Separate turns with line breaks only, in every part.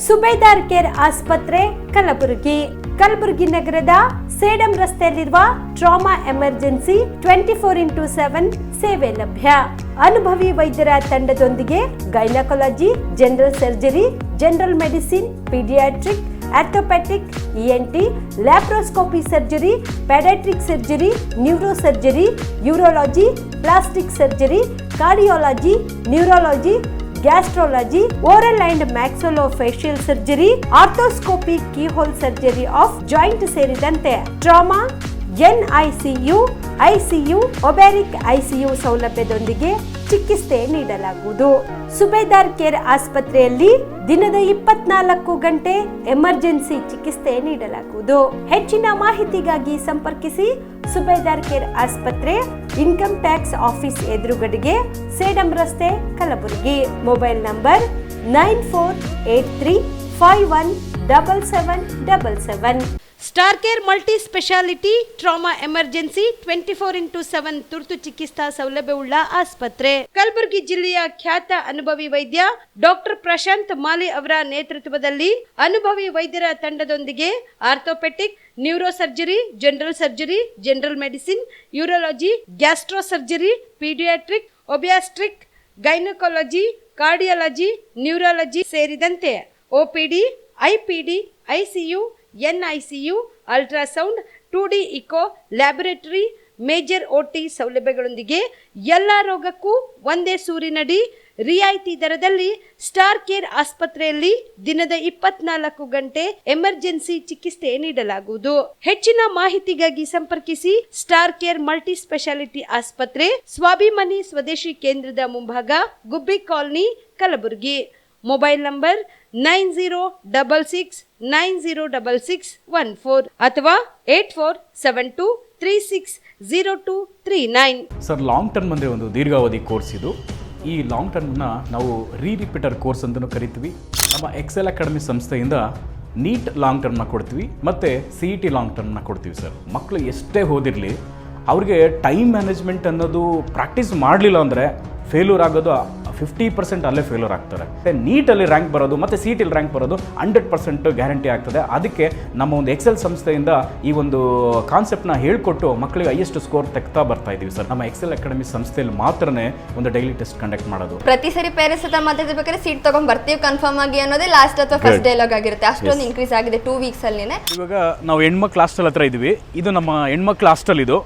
ಸುಬೇದಾರ್ care ಆಸ್ಪತ್ರೆ ಕಲಬುರಗಿ. ಕಲಬುರಗಿ ನಗರದ ಸೇಡಂ ರಸ್ತೆಯಲ್ಲಿರುವ ಟ್ರಾಮಾ ಎಮರ್ಜೆನ್ಸಿ 24x7 ಸೇವೆ ಲಭ್ಯ. ಅನುಭವಿ ವೈದ್ಯರ ತಂಡದೊಂದಿಗೆ gynaecology, general surgery, general medicine, paediatric, orthopaedic, ENT, laparoscopy surgery, paediatric surgery, neuro surgery, urology, plastic surgery, cardiology, neurology, gastrology, oral and maxillofacial surgery, arthroscopy, keyhole surgery of joint ಸೇರಿದಂತೆ trauma, NICU, ICU, obstetric ICU ಸೌಲಭ್ಯದೊಂದಿಗೆ ಚಿಕಿತ್ಸೆ ನೀಡಲಾಗುವುದು. ಸುಬೇದಾರ್ care ಆಸ್ಪತ್ರೆಯಲ್ಲಿ ದಿನದ 24 ಗಂಟೆ emergency ಚಿಕಿತ್ಸೆ ನೀಡಲಾಗುವುದು. ಹೆಚ್ಚಿನ ಮಾಹಿತಿಗಾಗಿ ಸಂಪರ್ಕಿಸಿ ಸುಬೇದಾರ್ ಕೇರ್ ಆಸ್ಪತ್ರೆ, ಇನ್ಕಮ್ ಟ್ಯಾಕ್ಸ್ ಆಫೀಸ್ ಎದುರುಗಡೆಗೆ, ಸೇಡಂ ರಸ್ತೆ, Kalaburagi. Mobile number 9483517777. Star care multi speciality trauma emergency 24x7 ತುರ್ತು ಚಿಕಿತ್ಸಾ ಸೌಲಭ್ಯವುಳ್ಳ ಆಸ್ಪತ್ರೆ. ಕಲಬುರಗಿ ಜಿಲ್ಲೆಯ ಖ್ಯಾತ ಅನುಭವಿ ವೈದ್ಯ ಡಾಕ್ಟರ್ ಪ್ರಶಾಂತ್ ಮಾಲಿ ಅವರ ನೇತೃತ್ವದಲ್ಲಿ ಅನುಭವಿ ವೈದ್ಯರ ತಂಡದೊಂದಿಗೆ orthopaedic, neuro surgery, general surgery, general medicine, urology, gastro surgery, paediatric, obstetric, gynaecology, cardiology, neurology ಸೇರಿದಂತೆ OPD, IPD, ICU, NICU, ultrasound, 2D echo, laboratory, major OT ಸೌಲಭ್ಯಗಳೊಂದಿಗೆ ಎಲ್ಲ ರೋಗಕ್ಕೂ ಒಂದೇ ಸೂರಿನಡಿ ರಿಯಾಯಿತಿ ದರದಲ್ಲಿ ಸ್ಟಾರ್ ಕೇರ್ ಆಸ್ಪತ್ರೆಯಲ್ಲಿ ದಿನದ 24 ಗಂಟೆ ಎಮರ್ಜೆನ್ಸಿ ಚಿಕಿತ್ಸೆ ನೀಡಲಾಗುವುದು. ಹೆಚ್ಚಿನ ಮಾಹಿತಿಗಾಗಿ ಸಂಪರ್ಕಿಸಿ ಸ್ಟಾರ್ ಕೇರ್ ಮಲ್ಟಿ ಸ್ಪೆಷಾಲಿಟಿ ಆಸ್ಪತ್ರೆ, ಸ್ವಾಭಿಮಾನಿ ಸ್ವದೇಶಿ ಕೇಂದ್ರದ ಮುಂಭಾಗ, ಗುಬ್ಬಿ ಕಾಲನಿ, ಕಲಬುರಗಿ. ಮೊಬೈಲ್ ನಂಬರ್ 9066906614 ಅಥವಾ 8472360239.
ಸರ್, ಲಾಂಗ್ ಟರ್ಮ್ ಅಂದರೆ ಒಂದು ದೀರ್ಘಾವಧಿ ಕೋರ್ಸ್ ಇದು. ಈ ಲಾಂಗ್ ಟರ್ಮ್ನ ನಾವು ರಿಪೀಟರ್ ಕೋರ್ಸ್ ಅಂತಲೂ ಕರಿತೀವಿ. ನಮ್ಮ ಎಕ್ಸೆಲ್ ಅಕಾಡೆಮಿ ಸಂಸ್ಥೆಯಿಂದ ನೀಟ್ ಲಾಂಗ್ ಟರ್ಮ್ನ ಕೊಡ್ತೀವಿ ಮತ್ತು CET ಲಾಂಗ್ ಟರ್ಮ್ನ ಕೊಡ್ತೀವಿ. ಸರ್, ಮಕ್ಕಳು ಎಷ್ಟೇ ಓದಿರಲಿ ಅವ್ರಿಗೆ ಟೈಮ್ ಮ್ಯಾನೇಜ್ಮೆಂಟ್ ಅನ್ನೋದು ಪ್ರಾಕ್ಟೀಸ್ ಮಾಡಲಿಲ್ಲ ಅಂದರೆ ಫೇಲ್ಯೂರ್ ಆಗೋದು 50% ಅಲ್ಲೇ ಫೇಲ್ಯೂರ್ ಆಗ್ತಾರೆ. ನೀಟಲ್ಲಿ ರ್ಯಾಂಕ್ ಬರೋದು ಮತ್ತು CETಲಿ ರ್ಯಾಂಕ್ ಬರೋದು 100% ಗ್ಯಾರಂಟಿ ಆಗ್ತದೆ. ಅದಕ್ಕೆ ನಮ್ಮ ಒಂದು ಎಕ್ಸೆಲ್ ಸಂಸ್ಥೆಯಿಂದ ಈ ಒಂದು ಕಾನ್ಸೆಪ್ಟ್ನ ಹೇಳ್ಕೊಟ್ಟು ಮಕ್ಕಳಿಗೆ ಹೈಯೆಸ್ಟ್ ಸ್ಕೋರ್ ತೆಗ್ತಾ ಬರ್ತಾ ಇದ್ದೀವಿ. ಸರ್, ನಮ್ಮ ಎಕ್ಸೆಲ್ ಅಕಾಡೆಮಿ ಸಂಸ್ಥೆಯಲ್ಲಿ ಮಾತ್ರನೇ ಒಂದು ಡೈಲಿ ಟೆಸ್ಟ್ ಕಂಡಕ್ಟ್ ಮಾಡೋದು.
ಪ್ರತಿ ಸರಿ ಪೇರೆಂಟ್ಸ್ ಹತ್ರ ಮಾತಾಡ್ಬೇಕಾದ್ರೆ ಸೀಟ್ ತಗೊಂಡ್ ಬರ್ತೀವಿ ಕನ್ಫರ್ಮ್ ಆಗಿ ಅನ್ನೋದೇ ಲಾಸ್ಟ್ ಅಥವಾ ಫಸ್ಟ್ ಡೈಲಾಗ್ ಆಗಿರುತ್ತೆ. ಅಷ್ಟೊಂದು ಇನ್ಕ್ರೀಸ್ ಆಗಿದೆ 2 ವೀಕ್ಸ್ ಅಲ್ಲಿನೇ.
ಇವಾಗ ನಾವು ಹೆಣ್ಮಕ್ಳು ಹಾಸ್ಟೆಲ್ ಹತ್ರ ಇದ್ದೀವಿ. ಇದು ನಮ್ಮ ಹೆಣ್ಮಕ್ಳು ಹಾಸ್ಟೆಲ್. ಇದು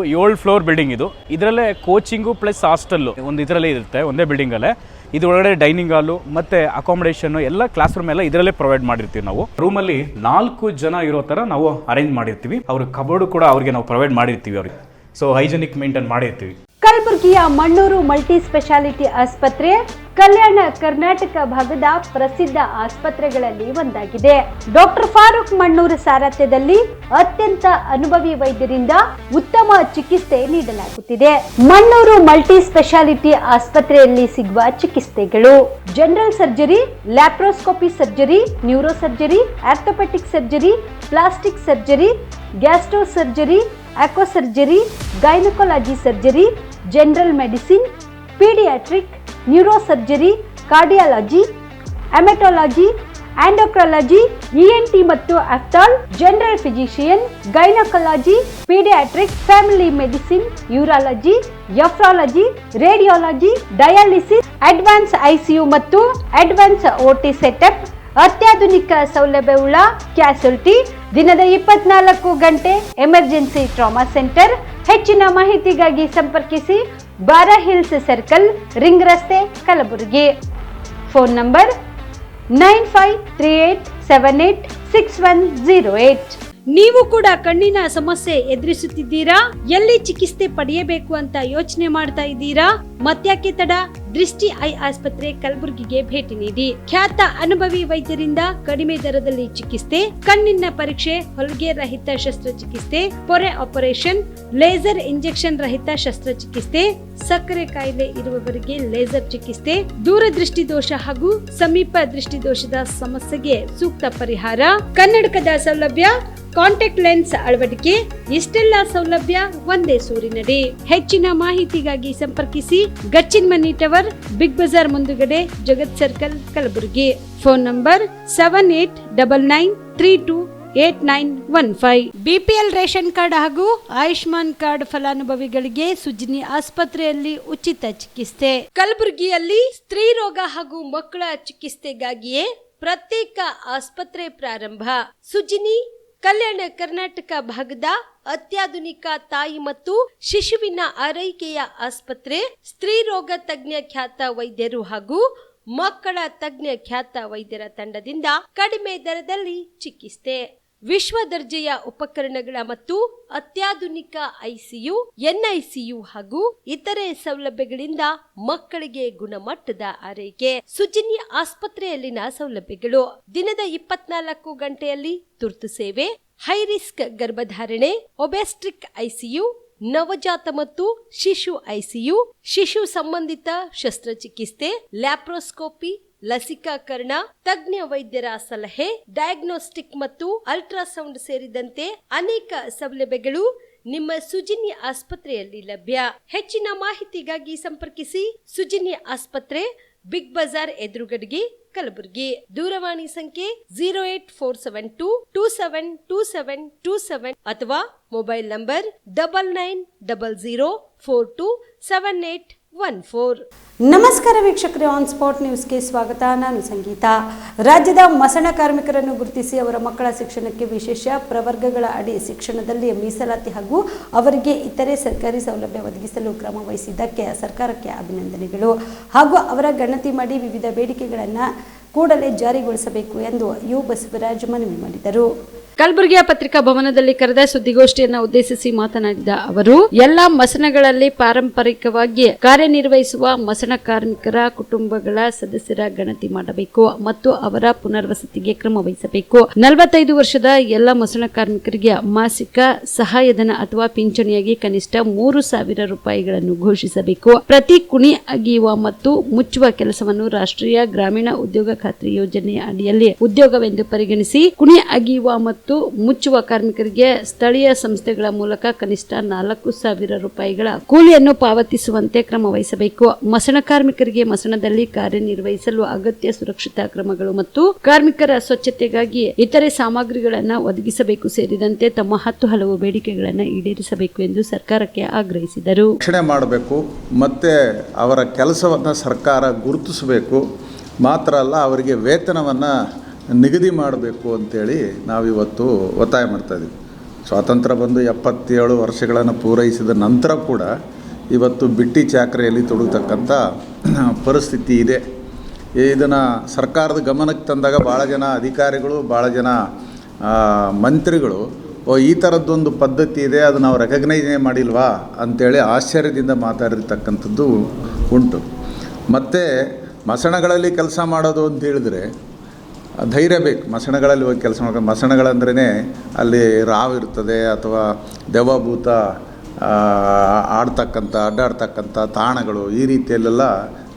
7 ಫ್ಲೋರ್ ಬಿಲ್ಡಿಂಗ್. ಇದರಲ್ಲೇ ಕೋಚಿಂಗು ಪ್ಲಸ್ ಹಾಸ್ಟೆಲ್ಲು ಒಂದು ಇದರಲ್ಲೇ ಇರುತ್ತೆ, ಒಂದೇ ಬಿಲ್ಡಿಂಗಲ್ಲೇ. ಇದು ಒಳಗಡೆ ಡೈನಿಂಗ್ ಹಾಲು ಮತ್ತು ಅಕಾಮಿಡೇಷನ್ ಎಲ್ಲ ಕ್ಲಾಸ್ ರೂಮ್ ಎಲ್ಲ ಇದರಲ್ಲೇ ಪ್ರೊವೈಡ್ ಮಾಡಿರ್ತೀವಿ. ನಾವು ರೂಮಲ್ಲಿ 4 ಜನ ಇರೋ ಥರ ನಾವು ಅರೇಂಜ್ ಮಾಡಿರ್ತೀವಿ. ಅವ್ರ ಕಬೋರ್ಡು ಕೂಡ ಅವ್ರಿಗೆ ನಾವು ಪ್ರೊವೈಡ್ ಮಾಡಿರ್ತೀವಿ. ಅವ್ರಿಗೆ ಸೊ ಹೈಜೆನಿಕ್ ಮೇಂಟೈನ್ ಮಾಡಿರ್ತೀವಿ.
ಕಲಬುರಗಿಯ ಮಣ್ಣೂರು ಮಲ್ಟಿ ಸ್ಪೆಷಾಲಿಟಿ ಆಸ್ಪತ್ರೆ ಕಲ್ಯಾಣ ಕರ್ನಾಟಕ ಭಾಗದ ಪ್ರಸಿದ್ಧ ಆಸ್ಪತ್ರೆಗಳಲ್ಲಿ ಒಂದಾಗಿದೆ. ಡಾಕ್ಟರ್ ಫಾರೂಕ್ ಮಣ್ಣೂರು ಸಾರಥ್ಯದಲ್ಲಿ ಅತ್ಯಂತ ಅನುಭವಿ ವೈದ್ಯರಿಂದ ಉತ್ತಮ ಚಿಕಿತ್ಸೆ ನೀಡಲಾಗುತ್ತಿದೆ. ಮಣ್ಣೂರು ಮಲ್ಟಿ ಸ್ಪೆಷಾಲಿಟಿ ಆಸ್ಪತ್ರೆಯಲ್ಲಿ ಸಿಗುವ ಚಿಕಿತ್ಸೆಗಳು: general surgery, laparoscopy surgery, neuro surgery, orthopaedic surgery, plastic surgery, gastro surgery, onco surgery, gynaecology surgery, general medicine, paediatric, neuro surgery, cardiology, haematology, endocrinology, ENT ಮತ್ತು ophthal, general physician, gynaecology, paediatric, family medicine, urology, nephrology, radiology, dialysis, advance ICU ಮತ್ತು advance OT setup, ಅತ್ಯಾಧುನಿಕ ಸೌಲಭ್ಯವುಳ್ಳ ಕ್ಯಾಸುಲಿಟಿ, ದಿನದ 24 ಗಂಟೆ emergency trauma centre. ಹೆಚ್ಚಿನ ಮಾಹಿತಿಗಾಗಿ ಸಂಪರ್ಕಿಸಿ ಬಾರಾ hills circle, ring ರಸ್ತೆ, ಕಲಬುರಗಿ. Phone number 9538786108. ನೀವು ಕೂಡ ಕಣ್ಣಿನ ಸಮಸ್ಯೆ ಎದುರಿಸುತ್ತಿದ್ದೀರಾ? ಎಲ್ಲಿ ಚಿಕಿತ್ಸೆ ಪಡೆಯಬೇಕು ಅಂತ ಯೋಚನೆ ಮಾಡ್ತಾ ಇದ್ದೀರಾ? ಮತ್ಯಾಕೆ ತಡ? ದೃಷ್ಟಿ ಐ ಆಸ್ಪತ್ರೆ ಕಲಬುರಗಿಗೆ ಭೇಟಿ ನೀಡಿ. ಖ್ಯಾತ ಅನುಭವಿ ವೈದ್ಯರಿಂದ ಕಡಿಮೆ ದರದಲ್ಲಿ ಚಿಕಿತ್ಸೆ, ಕಣ್ಣಿನ ಪರೀಕ್ಷೆ, ಹೊಲಿಗೆ ರಹಿತ ಶಸ್ತ್ರಚಿಕಿತ್ಸೆ, ಪೊರೆ ಆಪರೇಷನ್, ಲೇಸರ್ ಇಂಜೆಕ್ಷನ್ ರಹಿತ ಶಸ್ತ್ರಚಿಕಿತ್ಸೆ, ಸಕ್ಕರೆ ಕಾಯಿಲೆ ಇರುವವರಿಗೆ ಲೇಸರ್ ಚಿಕಿತ್ಸೆ, ದೂರದೃಷ್ಟಿ ದೋಷ ಹಾಗೂ ಸಮೀಪ ದೃಷ್ಟಿ ದೋಷದ ಸಮಸ್ಯೆಗೆ ಸೂಕ್ತ ಪರಿಹಾರ, ಕನ್ನಡಕದ ಸೌಲಭ್ಯ, ಕಾಂಟ್ಯಾಕ್ಟ್ ಲೆನ್ಸ್ ಅಳವಡಿಕೆ ಇಷ್ಟೆಲ್ಲ ಸೌಲಭ್ಯ ಒಂದೇ ಸೂರಿನಡಿ. ಹೆಚ್ಚಿನ ಮಾಹಿತಿಗಾಗಿ ಸಂಪರ್ಕಿಸಿ Gachchin Mani Tower, Big Bazaar ಮುಂದುಗಡೆ, Jagat Circle, Kalaburagi. Phone number 7899328915. BPL ration card ಹಾಗೂ ಆಯುಷ್ಮಾನ್ ಕಾರ್ಡ್ ಫಲಾನುಭವಿಗಳಿಗೆ ಸುಜಿನಿ ಆಸ್ಪತ್ರೆಯಲ್ಲಿ ಉಚಿತ ಚಿಕಿತ್ಸೆ. ಕಲಬುರಗಿಯಲ್ಲಿ ಸ್ತ್ರೀ ರೋಗ ಹಾಗೂ ಮಕ್ಕಳ ಚಿಕಿತ್ಸೆಗಾಗಿಯೇ ಪ್ರತ್ಯೇಕ ಆಸ್ಪತ್ರೆ ಪ್ರಾರಂಭ. ಸುಜಿನಿ ಕಲ್ಯಾಣ ಕರ್ನಾಟಕ ಭಾಗದ ಅತ್ಯಾಧುನಿಕ ತಾಯಿ ಮತ್ತು ಶಿಶುವಿನ ಆರೈಕೆಯ ಆಸ್ಪತ್ರೆ. ಸ್ತ್ರೀ ರೋಗ ತಜ್ಞ ಖ್ಯಾತ ವೈದ್ಯರು ಹಾಗೂ ಮಕ್ಕಳ ತಜ್ಞ ಖ್ಯಾತ ವೈದ್ಯರ ತಂಡದಿಂದ ಕಡಿಮೆ ದರದಲ್ಲಿ ಚಿಕಿತ್ಸೆ, ವಿಶ್ವ ದರ್ಜೆಯ ಉಪಕರಣಗಳ ಮತ್ತು ಅತ್ಯಾಧುನಿಕ ಐಸಿಯು, ಎನ್ಐಸಿಯು ಹಾಗೂ ಇತರೆ ಸೌಲಭ್ಯಗಳಿಂದ ಮಕ್ಕಳಿಗೆ ಗುಣಮಟ್ಟದ ಆರೈಕೆ. ಸುಜಿನಿ ಆಸ್ಪತ್ರೆಯಲ್ಲಿನ ಸೌಲಭ್ಯಗಳು: ದಿನದ 24 ಗಂಟೆಯಲ್ಲಿ ತುರ್ತು ಸೇವೆ, ಹೈ ರಿಸ್ಕ್ ಗರ್ಭಧಾರಣೆ, ಒಬೆಸ್ಟ್ರಿಕ್ ಐಸಿಯು, ನವಜಾತ ಮತ್ತು ಶಿಶು ಐಸಿಯು, ಶಿಶು ಸಂಬಂಧಿತ ಶಸ್ತ್ರಚಿಕಿತ್ಸೆ, ಲ್ಯಾಪ್ರೋಸ್ಕೋಪಿ, ಲಸಿಕಾಕರಣ, ತಜ್ಞ ವೈದ್ಯರ ಸಲಹೆ, ಡಯಾಗ್ನೋಸ್ಟಿಕ್ ಮತ್ತು ಅಲ್ಟ್ರಾಸೌಂಡ್ ಸೇರಿದಂತೆ ಅನೇಕ ಸೌಲಭ್ಯಗಳು ನಿಮ್ಮ ಸುಜಿನಿ ಆಸ್ಪತ್ರೆಯಲ್ಲಿ ಲಭ್ಯ. ಹೆಚ್ಚಿನ ಮಾಹಿತಿಗಾಗಿ ಸಂಪರ್ಕಿಸಿ ಸುಜಿನಿ ಆಸ್ಪತ್ರೆ, ಬಿಗ್ ಬಜಾರ್ ಎದುರುಗಡೆಗೆ, ಕಲಬುರಗಿ. ದೂರವಾಣಿ ಸಂಖ್ಯೆ 08472272727 ಅಥವಾ ಮೊಬೈಲ್ ನಂಬರ್ 9900427814.
ನಮಸ್ಕಾರ ವೀಕ್ಷಕರೇ, ಆನ್ ಸ್ಪಾಟ್ ನ್ಯೂಸ್ಗೆ ಸ್ವಾಗತ. ನಾನು ಸಂಗೀತ. ರಾಜ್ಯದ ಮಸಣ ಕಾರ್ಮಿಕರನ್ನು ಗುರುತಿಸಿ ಅವರ ಮಕ್ಕಳ ಶಿಕ್ಷಣಕ್ಕೆ ವಿಶೇಷ ಪ್ರವರ್ಗಗಳ ಅಡಿ ಶಿಕ್ಷಣದಲ್ಲಿ ಮೀಸಲಾತಿ ಹಾಗೂ ಅವರಿಗೆ ಇತರೆ ಸರ್ಕಾರಿ ಸೌಲಭ್ಯ ಒದಗಿಸಲು ಕ್ರಮ ವಹಿಸಿದ್ದಕ್ಕೆ ಸರ್ಕಾರಕ್ಕೆ ಅಭಿನಂದನೆಗಳು ಹಾಗೂ ಅವರ ಗಣತಿ ಮಾಡಿ ವಿವಿಧ ಬೇಡಿಕೆಗಳನ್ನು ಕೂಡಲೇ ಜಾರಿಗೊಳಿಸಬೇಕು ಎಂದು ಯು ಬಸವರಾಜ್ ಮನವಿ ಮಾಡಿದರು.
ಕಲಬುರಗಿಯ ಪತ್ರಿಕಾ ಭವನದಲ್ಲಿ ಕರೆದ ಸುದ್ದಿಗೋಷ್ಠಿಯನ್ನು ಉದ್ದೇಶಿಸಿ ಮಾತನಾಡಿದ ಅವರು, ಎಲ್ಲಾ ಮಸಣಗಳಲ್ಲಿ ಪಾರಂಪರಿಕವಾಗಿ ಕಾರ್ಯನಿರ್ವಹಿಸುವ ಮಸಣ ಕಾರ್ಮಿಕರ ಕುಟುಂಬಗಳ ಸದಸ್ಯರ ಗಣತಿ ಮಾಡಬೇಕು ಮತ್ತು ಅವರ ಪುನರ್ವಸತಿಗೆ ಕ್ರಮ ವಹಿಸಬೇಕು. 45 ವರ್ಷದ ಎಲ್ಲ ಮಸಣ ಕಾರ್ಮಿಕರಿಗೆ ಮಾಸಿಕ ಸಹಾಯಧನ ಅಥವಾ ಪಿಂಚಣಿಯಾಗಿ ಕನಿಷ್ಠ 3,000 ರೂಪಾಯಿಗಳನ್ನು ಘೋಷಿಸಬೇಕು. ಪ್ರತಿ ಕುಣಿ ಅಗಿಯುವ ಮತ್ತು ಮುಚ್ಚುವ ಕೆಲಸವನ್ನು ರಾಷ್ಟ್ರೀಯ ಗ್ರಾಮೀಣ ಉದ್ಯೋಗ ಖಾತ್ರಿ ಯೋಜನೆಯ ಅಡಿಯಲ್ಲಿ ಉದ್ಯೋಗವೆಂದು ಪರಿಗಣಿಸಿ ಕುಣಿ ಅಗಿಯುವ ಮತ್ತು ಮುಚ್ಚುವ ಕಾರ್ಮಿಕರಿಗೆ ಸ್ಥಳೀಯ ಸಂಸ್ಥೆಗಳ ಮೂಲಕ ಕನಿಷ್ಠ 4,000 ರೂಪಾಯಿಗಳ ಕೂಲಿಯನ್ನು ಪಾವತಿಸುವಂತೆ ಕ್ರಮ ವಹಿಸಬೇಕು. ಮಸಣ ಕಾರ್ಮಿಕರಿಗೆ ಮಸಣದಲ್ಲಿ ಕಾರ್ಯನಿರ್ವಹಿಸಲು ಅಗತ್ಯ ಸುರಕ್ಷತಾ ಕ್ರಮಗಳು ಮತ್ತು ಕಾರ್ಮಿಕರ ಸ್ವಚ್ಛತೆಗಾಗಿ ಇತರೆ ಸಾಮಗ್ರಿಗಳನ್ನು ಒದಗಿಸಬೇಕು ಸೇರಿದಂತೆ ತಮ್ಮ 10 ಹಲವು ಬೇಡಿಕೆಗಳನ್ನು ಈಡೇರಿಸಬೇಕು ಎಂದು ಸರ್ಕಾರಕ್ಕೆ ಆಗ್ರಹಿಸಿದರು.
ರಕ್ಷಣೆ ಮಾಡಬೇಕು ಮತ್ತು ಅವರ ಕೆಲಸವನ್ನು ಸರ್ಕಾರ ಗುರುತಿಸಬೇಕು. ಮಾತ್ರ ಅಲ್ಲ, ಅವರಿಗೆ ವೇತನವನ್ನು ನಿಗದಿ ಮಾಡಬೇಕು ಅಂತೇಳಿ ನಾವಿವತ್ತು ಒತ್ತಾಯ ಮಾಡ್ತಾಯಿದ್ದೀವಿ. ಸ್ವಾತಂತ್ರ್ಯ ಬಂದು 77 ವರ್ಷಗಳನ್ನು ಪೂರೈಸಿದ ನಂತರ ಕೂಡ ಇವತ್ತು ಬಿಟ್ಟಿ ಚಾಕರಿಯಲ್ಲಿ ತೊಡಗತಕ್ಕಂಥ ಪರಿಸ್ಥಿತಿ ಇದೆ. ಇದನ್ನು ಸರ್ಕಾರದ ಗಮನಕ್ಕೆ ತಂದಾಗ ಭಾಳ ಜನ ಅಧಿಕಾರಿಗಳು, ಭಾಳ ಜನ ಮಂತ್ರಿಗಳು ಈ ಥರದ್ದೊಂದು ಪದ್ಧತಿ ಇದೆ, ಅದು ನಾವು ರೆಕಗ್ನೈಸೇ ಮಾಡಿಲ್ವಾ ಅಂಥೇಳಿ ಆಶ್ಚರ್ಯದಿಂದ ಮಾತಾಡಿರ್ತಕ್ಕಂಥದ್ದು ಉಂಟು. ಮತ್ತು ಮಸಣಗಳಲ್ಲಿ ಕೆಲಸ ಮಾಡೋದು ಅಂತ ಹೇಳಿದ್ರೆ ಧೈರ್ಯ ಬೇಕು. ಮಸಣಗಳಲ್ಲಿ ಹೋಗಿ ಕೆಲಸ ಮಾಡೋದು, ಮಸಣಗಳಂದ್ರೇ ಅಲ್ಲಿ ರಾವ್ ಇರ್ತದೆ ಅಥವಾ ದೆವ್ವಭೂತ ಅಡ್ಡಾಡ್ತಕ್ಕಂಥ ತಾಣಗಳು, ಈ ರೀತಿಯಲ್ಲೆಲ್ಲ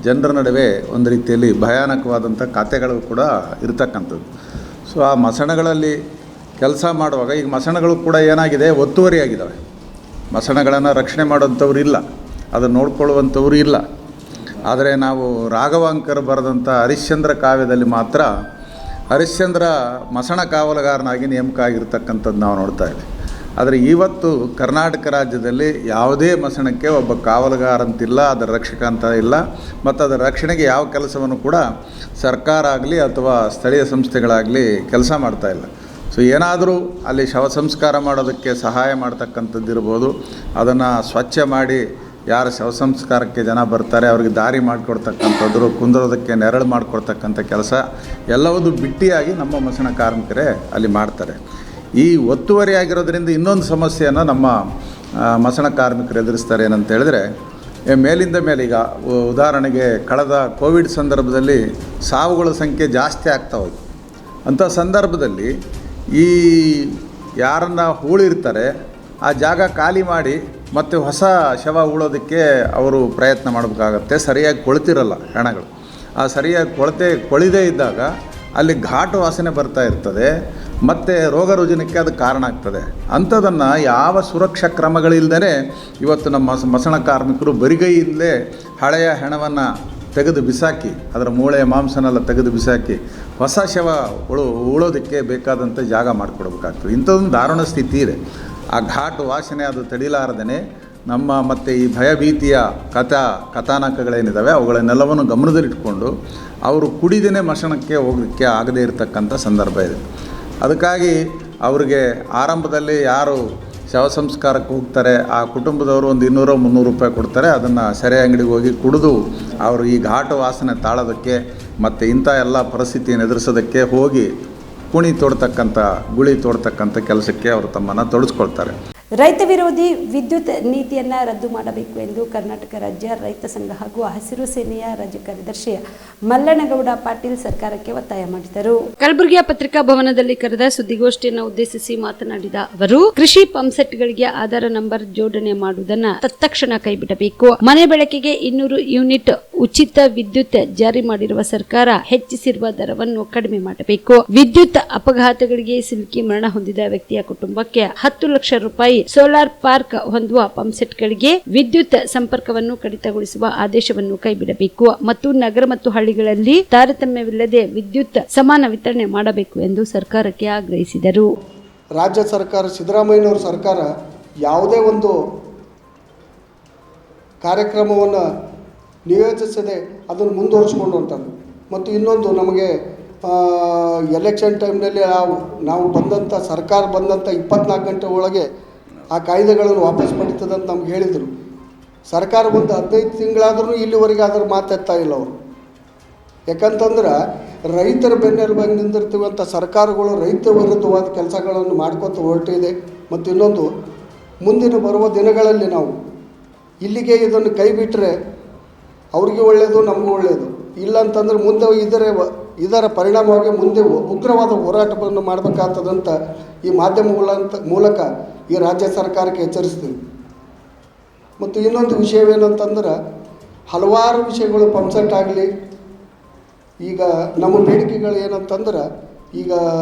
ಜನರ ನಡುವೆ ಒಂದು ರೀತಿಯಲ್ಲಿ ಭಯಾನಕವಾದಂಥ ಕಥೆಗಳು ಕೂಡ ಇರತಕ್ಕಂಥದ್ದು. ಸೊ ಆ ಮಸಣಗಳಲ್ಲಿ ಕೆಲಸ ಮಾಡುವಾಗ ಈಗ ಮಸಣಗಳು ಕೂಡ ಏನಾಗಿದೆ, ಒತ್ತುವರಿಯಾಗಿದ್ದಾವೆ. ಮಸಣಗಳನ್ನು ರಕ್ಷಣೆ ಮಾಡೋಂಥವ್ರು ಇಲ್ಲ, ಅದನ್ನು ನೋಡ್ಕೊಳ್ಳುವಂಥವ್ರು ಇಲ್ಲ. ಆದರೆ ನಾವು ರಾಘವಾಂಕರ್ ಬರೆದಂಥ ಹರಿಶ್ಚಂದ್ರ ಕಾವ್ಯದಲ್ಲಿ ಮಾತ್ರ ಹರಿಶ್ಚಂದ್ರ ಮಸಣ ಕಾವಲುಗಾರನಾಗಿ ನೇಮಕ ಆಗಿರ್ತಕ್ಕಂಥದ್ದು ನಾವು ನೋಡ್ತಾ ಇದ್ದೀವಿ. ಆದರೆ ಇವತ್ತು ಕರ್ನಾಟಕ ರಾಜ್ಯದಲ್ಲಿ ಯಾವುದೇ ಮಸಣಕ್ಕೆ ಒಬ್ಬ ಕಾವಲುಗಾರ ಅಂತಿಲ್ಲ, ಅದರ ರಕ್ಷಕ ಅಂತ ಇಲ್ಲ. ಮತ್ತು ಅದರ ರಕ್ಷಣೆಗೆ ಯಾವ ಕೆಲಸವನ್ನು ಕೂಡ ಸರ್ಕಾರ ಆಗಲಿ ಅಥವಾ ಸ್ಥಳೀಯ ಸಂಸ್ಥೆಗಳಾಗಲಿ ಕೆಲಸ ಮಾಡ್ತಾ ಇಲ್ಲ. ಸೊ ಏನಾದರೂ ಅಲ್ಲಿ ಶವ ಸಂಸ್ಕಾರ ಮಾಡೋದಕ್ಕೆ ಸಹಾಯ ಮಾಡ್ತಕ್ಕಂಥದ್ದು ಇರ್ಬೋದು, ಅದನ್ನು ಸ್ವಚ್ಛ ಮಾಡಿ ಯಾರು ಶವ ಸಂಸ್ಕಾರಕ್ಕೆ ಜನ ಬರ್ತಾರೆ ಅವ್ರಿಗೆ ದಾರಿ ಮಾಡಿಕೊಡ್ತಕ್ಕಂಥದ್ದು, ಕುಂದರೋದಕ್ಕೆ ನೆರಳು ಮಾಡಿಕೊಡ್ತಕ್ಕಂಥ ಕೆಲಸ ಎಲ್ಲವೂ ಬಿಟ್ಟಿಯಾಗಿ ನಮ್ಮ ಮಸಣ ಕಾರ್ಮಿಕರೇ ಅಲ್ಲಿ ಮಾಡ್ತಾರೆ. ಈ ಒತ್ತುವರಿ ಆಗಿರೋದ್ರಿಂದ ಇನ್ನೊಂದು ಸಮಸ್ಯೆಯನ್ನು ನಮ್ಮ ಮಸಣ ಕಾರ್ಮಿಕರು ಎದುರಿಸ್ತಾರೆ ಏನಂತ ಹೇಳಿದ್ರೆ, ಮೇಲಿಂದ ಮೇಲೆ ಈಗ ಉದಾಹರಣೆಗೆ ಕಳೆದ ಕೋವಿಡ್ ಸಂದರ್ಭದಲ್ಲಿ ಸಾವುಗಳ ಸಂಖ್ಯೆ ಜಾಸ್ತಿ ಆಗ್ತಾ ಹೋಯ್ತು. ಅಂಥ ಸಂದರ್ಭದಲ್ಲಿ ಈ ಯಾರನ್ನು ಹೂಳಿರ್ತಾರೆ ಆ ಜಾಗ ಖಾಲಿ ಮಾಡಿ ಮತ್ತು ಹೊಸ ಶವ ಉಳೋದಕ್ಕೆ ಅವರು ಪ್ರಯತ್ನ ಮಾಡಬೇಕಾಗತ್ತೆ. ಸರಿಯಾಗಿ ಕೊಳ್ತಿರಲ್ಲ ಹೆಣಗಳು. ಆ ಸರಿಯಾಗಿ ಕೊಳದೇ ಇದ್ದಾಗ ಅಲ್ಲಿ ಘಾಟು ವಾಸನೆ ಬರ್ತಾ ಇರ್ತದೆ, ಮತ್ತು ರೋಗ ರುಜಿನಕ್ಕೆ ಅದು ಕಾರಣ ಆಗ್ತದೆ. ಅಂಥದನ್ನು ಯಾವ ಸುರಕ್ಷಾ ಕ್ರಮಗಳಿಲ್ಲದೇ ಇವತ್ತು ನಮ್ಮ ಮಸಣ ಕಾರ್ಮಿಕರು ಬರಿಗೈಯಿಂದಲೇ ಹಳೆಯ ಹೆಣವನ್ನು ತೆಗೆದು ಬಿಸಾಕಿ, ಅದರ ಮೂಳೆಯ ಮಾಂಸನೆಲ್ಲ ತೆಗೆದು ಬಿಸಾಕಿ ಹೊಸ ಶವ ಉಳೋದಕ್ಕೆ ಬೇಕಾದಂಥ ಜಾಗ ಮಾಡಿಕೊಡ್ಬೇಕಾಗ್ತದೆ. ಇಂಥದ್ದೊಂದು ದಾರುಣ ಸ್ಥಿತಿ ಇದೆ. ಆ ಘಾಟು ವಾಸನೆ ಅದು ತಡಿಲಾರದೇ ನಮ್ಮ ಮತ್ತು ಈ ಭಯಭೀತಿಯ ಕಥಾನಕಗಳೇನಿದ್ದಾವೆ ಅವುಗಳನ್ನೆಲ್ಲವನ್ನು ಗಮನದಲ್ಲಿಟ್ಕೊಂಡು ಅವರು ಕುಡಿದೇ ಮಶಣಕ್ಕೆ ಹೋಗಲಿಕ್ಕೆ ಆಗದೇ ಇರತಕ್ಕಂಥ ಸಂದರ್ಭ ಇದೆ. ಅದಕ್ಕಾಗಿ ಅವರಿಗೆ ಆರಂಭದಲ್ಲಿ ಯಾರು ಶವ ಸಂಸ್ಕಾರಕ್ಕೆ ಹೋಗ್ತಾರೆ ಆ ಕುಟುಂಬದವರು ಒಂದು 200-300 ರೂಪಾಯಿ ಕೊಡ್ತಾರೆ. ಅದನ್ನು ಸೆರೆ ಅಂಗಡಿಗೆ ಹೋಗಿ ಕುಡಿದು ಅವರು ಈ ಘಾಟು ವಾಸನೆ ತಾಳೋದಕ್ಕೆ ಮತ್ತು ಇಂಥ ಎಲ್ಲ ಪರಿಸ್ಥಿತಿಯನ್ನು ಎದುರಿಸೋದಕ್ಕೆ ಹೋಗಿ ಕುಣಿ ತೋಡ್ತಕ್ಕಂಥ ಗುಳಿ ತೋಡ್ತಕ್ಕಂಥ ಕೆಲಸಕ್ಕೆ ಅವರು ತಮ್ಮನ್ನು ತೊಡಗಿಸ್ಕೊಳ್ತಾರೆ.
ರೈತ ವಿರೋಧಿ ವಿದ್ಯುತ್ ನೀತಿಯನ್ನು ರದ್ದು ಮಾಡಬೇಕು ಎಂದು ಕರ್ನಾಟಕ ರಾಜ್ಯ ರೈತ ಸಂಘ ಹಾಗೂ ಹಸಿರು ಸೇನೆಯ ರಾಜ್ಯ ಕಾರ್ಯದರ್ಶಿ ಮಲ್ಲನಗೌಡ ಪಾಟೀಲ್ ಸರ್ಕಾರಕ್ಕೆ ಒತ್ತಾಯ ಮಾಡಿದರು.
ಕಲಬುರಗಿಯ ಪತ್ರಿಕಾ ಭವನದಲ್ಲಿ ಕರೆದ ಸುದ್ದಿಗೋಷ್ಠಿಯನ್ನು ಉದ್ದೇಶಿಸಿ ಮಾತನಾಡಿದ ಅವರು, ಕೃಷಿ ಪಂಪ್ಸೆಟ್ಗಳಿಗೆ ಆಧಾರ್ ನಂಬರ್ ಜೋಡಣೆ ಮಾಡುವುದನ್ನು ತತ್ಕ್ಷಣ ಕೈಬಿಡಬೇಕು. ಮನೆ ಬೆಳಕಿಗೆ 200 ಯೂನಿಟ್ ಉಚಿತ ವಿದ್ಯುತ್ ಜಾರಿ ಮಾಡಿರುವ ಸರ್ಕಾರ ಹೆಚ್ಚಿಸಿರುವ ದರವನ್ನು ಕಡಿಮೆ ಮಾಡಬೇಕು. ವಿದ್ಯುತ್ ಅಪಘಾತಗಳಿಗೆ ಸಿಲುಕಿ ಮರಣ ಹೊಂದಿದ ವ್ಯಕ್ತಿಯ ಕುಟುಂಬಕ್ಕೆ 10 ಲಕ್ಷ ರೂಪಾಯಿ ಸೋಲಾರ್ ಪಾರ್ಕ್ ಹೊಂದುವ ಪಂಪ್ಸೆಟ್ಗಳಿಗೆ ವಿದ್ಯುತ್ ಸಂಪರ್ಕವನ್ನು ಕಡಿತಗೊಳಿಸುವ ಆದೇಶವನ್ನು ಕೈಬಿಡಬೇಕು ಮತ್ತು ನಗರ ಮತ್ತು ಹಳ್ಳಿಗಳಲ್ಲಿ ತಾರತಮ್ಯವಿಲ್ಲದೆ ವಿದ್ಯುತ್ ಸಮಾನ ವಿತರಣೆ ಮಾಡಬೇಕು ಎಂದು ಸರ್ಕಾರಕ್ಕೆ ಆಗ್ರಹಿಸಿದರು.
ರಾಜ್ಯ ಸರ್ಕಾರ, ಸಿದ್ದರಾಮಯ್ಯನವರ ಸರ್ಕಾರ ಯಾವುದೇ ಒಂದು ಕಾರ್ಯಕ್ರಮವನ್ನು ನಿಯೋಜಿಸದೆ ಅದನ್ನು ಮುಂದುವರಿಸಿಕೊಂಡು ಹೊಂಟದ್ದು. ಮತ್ತು ಇನ್ನೊಂದು, ನಮಗೆ ಎಲೆಕ್ಷನ್ ಟೈಮ್ನಲ್ಲಿ ನಾವು ಬಂದಂಥ ಸರ್ಕಾರ ಬಂದಂಥ 24 ಗಂಟೆ ಒಳಗೆ ಆ ಕಾಯ್ದೆಗಳನ್ನು ವಾಪಸ್ ಪಡಿತದೆ ಅಂತ ನಮ್ಗೆ ಹೇಳಿದರು. ಸರ್ಕಾರ ಬಂದು 15 ತಿಂಗಳಾದ್ರೂ ಇಲ್ಲಿವರೆಗೆ ಅದರ ಮಾತೆತ್ತಾ ಇಲ್ಲ ಅವರು. ಯಾಕಂತಂದ್ರೆ ರೈತರ ಬೆನ್ನೆಲುಬಾಗಿ ನಿಂತಿರ್ತೀವಂಥ ಸರ್ಕಾರಗಳು ರೈತ ವಿರುದ್ಧವಾದ ಕೆಲಸಗಳನ್ನು ಮಾಡ್ಕೊತ ಹೊರಟಿದೆ. ಮತ್ತು ಇನ್ನೊಂದು, ಮುಂದಿನ ಬರುವ ದಿನಗಳಲ್ಲಿ ನಾವು ಇಲ್ಲಿಗೆ ಇದನ್ನು ಕೈ ಬಿಟ್ಟರೆ ಅವ್ರಿಗೆ ಒಳ್ಳೆಯದು, ನಮಗೂ ಒಳ್ಳೆಯದು. ಇಲ್ಲಂತಂದ್ರೆ ಮುಂದೆ ಇದರ ಪರಿಣಾಮವಾಗಿ ಮುಂದೆ ಉಗ್ರವಾದ ಹೋರಾಟವನ್ನು ಮಾಡಬೇಕಾಗ್ತದಂತ ಈ ಮಾಧ್ಯಮಗಳ ಮೂಲಕ ಈ ರಾಜ್ಯ ಸರ್ಕಾರಕ್ಕೆ ಎಚ್ಚರಿಸ್ತೀವಿ. ಮತ್ತು ಇನ್ನೊಂದು ವಿಷಯವೇನಂತಂದ್ರೆ, ಹಲವಾರು ವಿಷಯಗಳು ಪಂಪ್ಸೆಟ್ ಆಗಲಿ, ಈಗ ನಮ್ಮ ಬೇಡಿಕೆಗಳು ಏನಂತಂದ್ರೆ, ಈಗ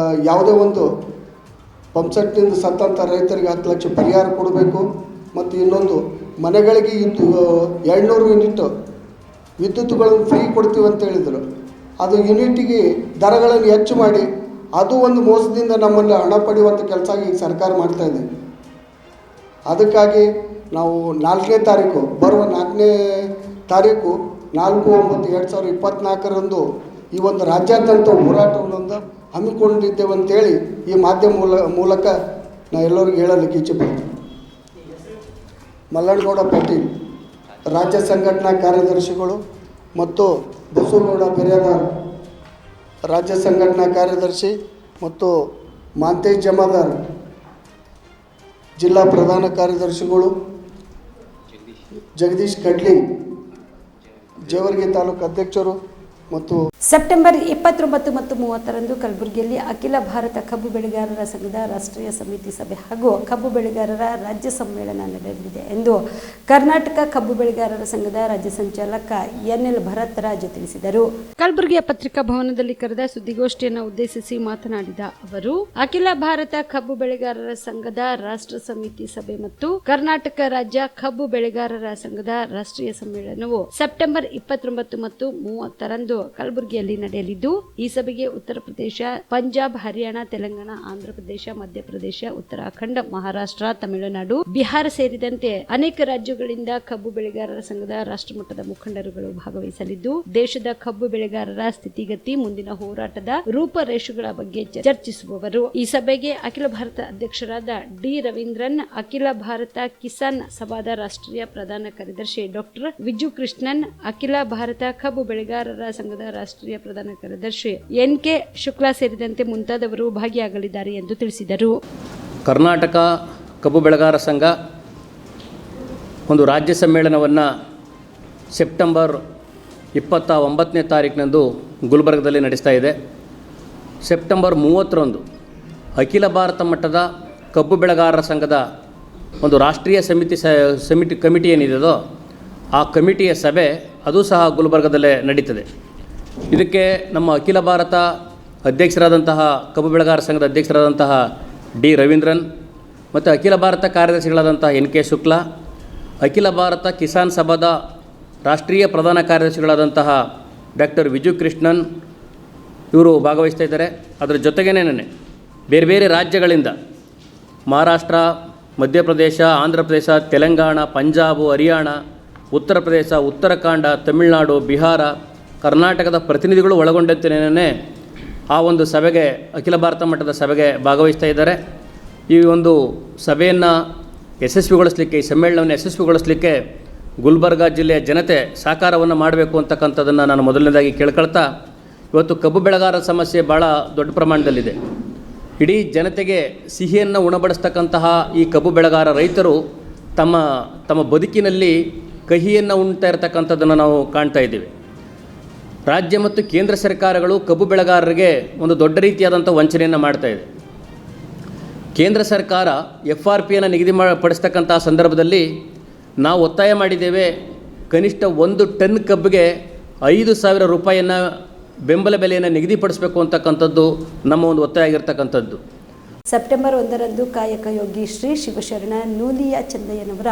ಯಾವುದೇ ಒಂದು ಪಂಪ್ಸೆಟ್ನಿಂದ ಸತ್ತಂಥ ರೈತರಿಗೆ 10 ಲಕ್ಷ ಪರಿಹಾರ ಕೊಡಬೇಕು. ಮತ್ತು ಇನ್ನೊಂದು, ಮನೆಗಳಿಗೆ 200 ಯೂನಿಟ್ ವಿದ್ಯುತ್ಗಳನ್ನು ಫ್ರೀ ಕೊಡ್ತೀವಿ ಅಂತ ಹೇಳಿದರು. ಅದು ಯೂನಿಟಿಗೆ ದರಗಳನ್ನು ಹೆಚ್ಚು ಮಾಡಿ ಅದು ಒಂದು ಮೋಸದಿಂದ ನಮ್ಮಲ್ಲಿ ಹಣ ಪಡೆಯುವಂಥ ಕೆಲಸ ಈಗ ಸರ್ಕಾರ ಮಾಡ್ತಾಯಿದೆ. ಅದಕ್ಕಾಗಿ ನಾವು 4ನೇ ತಾರೀಕು, ಬರುವ 4ನೇ ತಾರೀಕು 4/9/2024 ಈ ಒಂದು ರಾಜ್ಯಾದ್ಯಂತ ಹೋರಾಟವನ್ನು ಹಮ್ಮಿಕೊಂಡಿದ್ದೇವೆ ಅಂತೇಳಿ ಈ ಮಾಧ್ಯಮ ಮೂಲಕ ನಾನು ಎಲ್ಲರಿಗೂ ಹೇಳಲಿಕ್ಕೆ ಇಚ್ಛೆಪಡ್ತೀನಿ. ಮಲ್ಲನಗೌಡ ಪಾಟೀಲ್ ರಾಜ್ಯ ಸಂಘಟನಾ ಕಾರ್ಯದರ್ಶಿಗಳು ಮತ್ತು ಬಸವಗೌಡ ಪೆರೇದಾರ್ ರಾಜ್ಯ ಸಂಘಟನಾ ಕಾರ್ಯದರ್ಶಿ ಮತ್ತು ಮಾಂತೇಶ್ ಜಮಾದಾರ್ ಜಿಲ್ಲಾ ಪ್ರಧಾನ ಕಾರ್ಯದರ್ಶಿಗಳು, ಜಗದೀಶ್ ಕಡ್ಲಿ ಜೇವರ್ಗಿ ತಾಲೂಕು ಅಧ್ಯಕ್ಷರು ಮತ್ತು
ಸೆಪ್ಟೆಂಬರ್ 29 ಮತ್ತು 30ರಂದು ಕಲಬುರಗಿಯಲ್ಲಿ ಅಖಿಲ ಭಾರತ ಕಬ್ಬು ಬೆಳೆಗಾರರ ಸಂಘದ ರಾಷ್ಟ್ರೀಯ ಸಮಿತಿ ಸಭೆ ಹಾಗೂ ಕಬ್ಬು ಬೆಳೆಗಾರರ ರಾಜ್ಯ ಸಮ್ಮೇಳನ ನಡೆಯಲಿದೆ ಎಂದು ಕರ್ನಾಟಕ ಕಬ್ಬು ಬೆಳೆಗಾರರ ಸಂಘದ ರಾಜ್ಯ ಸಂಚಾಲಕ ಎನ್ಎಲ್ ಭರತ್ ರಾಜ್ ತಿಳಿಸಿದರು.
ಕಲಬುರಗಿಯ ಪತ್ರಿಕಾ ಭವನದಲ್ಲಿ ಕರೆದ ಸುದ್ದಿಗೋಷ್ಠಿಯನ್ನು ಉದ್ದೇಶಿಸಿ ಮಾತನಾಡಿದ ಅವರು, ಅಖಿಲ ಭಾರತ ಕಬ್ಬು ಬೆಳೆಗಾರರ ಸಂಘದ ರಾಷ್ಟ್ರ ಸಮಿತಿ ಸಭೆ ಮತ್ತು ಕರ್ನಾಟಕ ರಾಜ್ಯ ಕಬ್ಬು ಬೆಳೆಗಾರರ ಸಂಘದ ರಾಷ್ಟ್ರೀಯ ಸಮ್ಮೇಳನವು ಸೆಪ್ಟೆಂಬರ್ 29 ಮತ್ತು 30ರಂದು ಕಲಬುರಗಿಯಲ್ಲಿ ನಡೆಯಲಿದ್ದು, ಈ ಸಭೆಗೆ ಉತ್ತರ ಪ್ರದೇಶ, ಪಂಜಾಬ್, ಹರಿಯಾಣ, ತೆಲಂಗಾಣ, ಆಂಧ್ರ ಪ್ರದೇಶ, ಮಧ್ಯಪ್ರದೇಶ, ಉತ್ತರಾಖಂಡ, ಮಹಾರಾಷ್ಟ್ರ, ತಮಿಳುನಾಡು, ಬಿಹಾರ ಸೇರಿದಂತೆ ಅನೇಕ ರಾಜ್ಯಗಳಿಂದ ಕಬ್ಬು ಬೆಳೆಗಾರರ ಸಂಘದ ರಾಷ್ಟ್ರಮಟ್ಟದ ಮುಖಂಡರುಗಳು ಭಾಗವಹಿಸಲಿದ್ದು, ದೇಶದ ಕಬ್ಬು ಬೆಳೆಗಾರರ ಸ್ಥಿತಿಗತಿ, ಮುಂದಿನ ಹೋರಾಟದ ರೂಪರೇಷೆಗಳ ಬಗ್ಗೆ ಚರ್ಚಿಸುವವರು. ಈ ಸಭೆಗೆ ಅಖಿಲ ಭಾರತ ಅಧ್ಯಕ್ಷರಾದ ಡಿ ರವೀಂದ್ರನ್, ಅಖಿಲ ಭಾರತ ಕಿಸಾನ್ ಸಭಾದ ರಾಷ್ಟ್ರೀಯ ಪ್ರಧಾನ ಕಾರ್ಯದರ್ಶಿ ಡಾಕ್ಟರ್ ವಿಜು ಕೃಷ್ಣನ್, ಅಖಿಲ ಭಾರತ ಕಬ್ಬು ಬೆಳೆಗಾರರ ಸಂಘದ ರಾಷ್ಟ್ರೀಯ ಪ್ರಧಾನ ಕಾರ್ಯದರ್ಶಿ ಎನ್.ಕೆ. ಶುಕ್ಲಾ ಸೇರಿದಂತೆ ಮುಂತಾದವರು ಭಾಗಿಯಾಗಲಿದ್ದಾರೆ ಎಂದು ತಿಳಿಸಿದರು.
ಕರ್ನಾಟಕ ಕಬ್ಬು ಬೆಳೆಗಾರ ಸಂಘ ಒಂದು ರಾಜ್ಯ ಸಮ್ಮೇಳನವನ್ನು ಸೆಪ್ಟೆಂಬರ್ 29ನೇ ತಾರೀಕಿನಂದು ಗುಲ್ಬರ್ಗದಲ್ಲಿ ನಡೆಸ್ತಾ ಇದೆ. ಸೆಪ್ಟೆಂಬರ್ 30ರಂದು ಅಖಿಲ ಭಾರತ ಮಟ್ಟದ ಕಬ್ಬು ಬೆಳೆಗಾರರ ಸಂಘದ ಒಂದು ರಾಷ್ಟ್ರೀಯ ಕಮಿಟಿ ಏನಿದೆಯೋ ಆ ಕಮಿಟಿಯ ಸಭೆ ಅದು ಸಹ ಗುಲ್ಬರ್ಗದಲ್ಲೇ ನಡೀತದೆ. ಇದಕ್ಕೆ ನಮ್ಮ ಅಖಿಲ ಭಾರತ ಅಧ್ಯಕ್ಷರಾದಂತಹ ಕಬ್ಬು ಬೆಳೆಗಾರ ಸಂಘದ ಅಧ್ಯಕ್ಷರಾದಂತಹ ಡಿ ರವೀಂದ್ರನ್ ಮತ್ತು ಅಖಿಲ ಭಾರತ ಕಾರ್ಯದರ್ಶಿಗಳಾದಂತಹ ಎನ್ ಕೆ ಶುಕ್ಲಾ, ಅಖಿಲ ಭಾರತ ಕಿಸಾನ್ ಸಭಾದ ರಾಷ್ಟ್ರೀಯ ಪ್ರಧಾನ ಕಾರ್ಯದರ್ಶಿಗಳಾದಂತಹ ಡಾಕ್ಟರ್ ವಿಜು ಕೃಷ್ಣನ್ ಇವರು ಭಾಗವಹಿಸ್ತಾ ಇದ್ದಾರೆ. ಅದರ ಜೊತೆಗೇನೆ ಬೇರೆ ಬೇರೆ ರಾಜ್ಯಗಳಿಂದ ಮಹಾರಾಷ್ಟ್ರ, ಮಧ್ಯಪ್ರದೇಶ, ಆಂಧ್ರ ಪ್ರದೇಶ, ತೆಲಂಗಾಣ, ಪಂಜಾಬ್, ಹರಿಯಾಣ, ಉತ್ತರ ಪ್ರದೇಶ, ಉತ್ತರಾಖಂಡ, ತಮಿಳುನಾಡು, ಬಿಹಾರ, ಕರ್ನಾಟಕದ ಪ್ರತಿನಿಧಿಗಳು ಒಳಗೊಂಡಂತೆಯೇ ಆ ಒಂದು ಸಭೆಗೆ, ಅಖಿಲ ಭಾರತ ಮಟ್ಟದ ಸಭೆಗೆ ಭಾಗವಹಿಸ್ತಾ ಇದ್ದಾರೆ. ಈ ಒಂದು ಸಭೆಯನ್ನು ಯಶಸ್ವಿಗೊಳಿಸಲಿಕ್ಕೆ, ಈ ಸಮ್ಮೇಳನವನ್ನು ಯಶಸ್ವಿಗೊಳಿಸಲಿಕ್ಕೆ ಗುಲ್ಬರ್ಗ ಜಿಲ್ಲೆಯ ಜನತೆ ಸಹಕಾರವನ್ನು ಮಾಡಬೇಕು ಅಂತಕ್ಕಂಥದ್ದನ್ನು ನಾನು ಮೊದಲನೇದಾಗಿ ಕೇಳ್ಕೊಳ್ತಾ, ಇವತ್ತು ಕಬ್ಬು ಬೆಳೆಗಾರರ ಸಮಸ್ಯೆ ಭಾಳ ದೊಡ್ಡ ಪ್ರಮಾಣದಲ್ಲಿದೆ. ಇಡೀ ಜನತೆಗೆ ಸಿಹಿಯನ್ನು ಉಣಬಡಿಸ್ತಕ್ಕಂತಹ ಈ ಕಬ್ಬು ಬೆಳೆಗಾರ ರೈತರು ತಮ್ಮ ಬದುಕಿನಲ್ಲಿ ಕಹಿಯನ್ನು ಉಣ್ತಾ ಇರತಕ್ಕಂಥದ್ದನ್ನು ನಾವು ಕಾಣ್ತಾ ಇದ್ದೀವಿ. ರಾಜ್ಯ ಮತ್ತು ಕೇಂದ್ರ ಸರ್ಕಾರಗಳು ಕಬ್ಬು ಬೆಳೆಗಾರರಿಗೆ ಒಂದು ದೊಡ್ಡ ರೀತಿಯಾದಂಥ ವಂಚನೆಯನ್ನು ಮಾಡ್ತಾ ಇದೆ. ಕೇಂದ್ರ ಸರ್ಕಾರ FRPಯನ್ನು ನಿಗದಿಪಡಿಸ್ತಕ್ಕಂಥ ಸಂದರ್ಭದಲ್ಲಿ ನಾವು ಒತ್ತಾಯ ಮಾಡಿದ್ದೇವೆ, ಕನಿಷ್ಠ 1 ಟನ್ ಕಬ್ಬಿಗೆ 5,000 ರೂಪಾಯಿಯನ್ನು ಬೆಂಬಲ ಬೆಲೆಯನ್ನು ನಿಗದಿಪಡಿಸಬೇಕು ಅಂತಕ್ಕಂಥದ್ದು ನಮ್ಮ ಒಂದು ಒತ್ತಾಯ ಆಗಿರ್ತಕ್ಕಂಥದ್ದು.
ಸೆಪ್ಟೆಂಬರ್ 1ರಂದು ಕಾಯಕ ಯೋಗಿ ಶ್ರೀ ಶಿವಶರಣ ನೂಲಿಯ ಚಂದಯ್ಯನವರ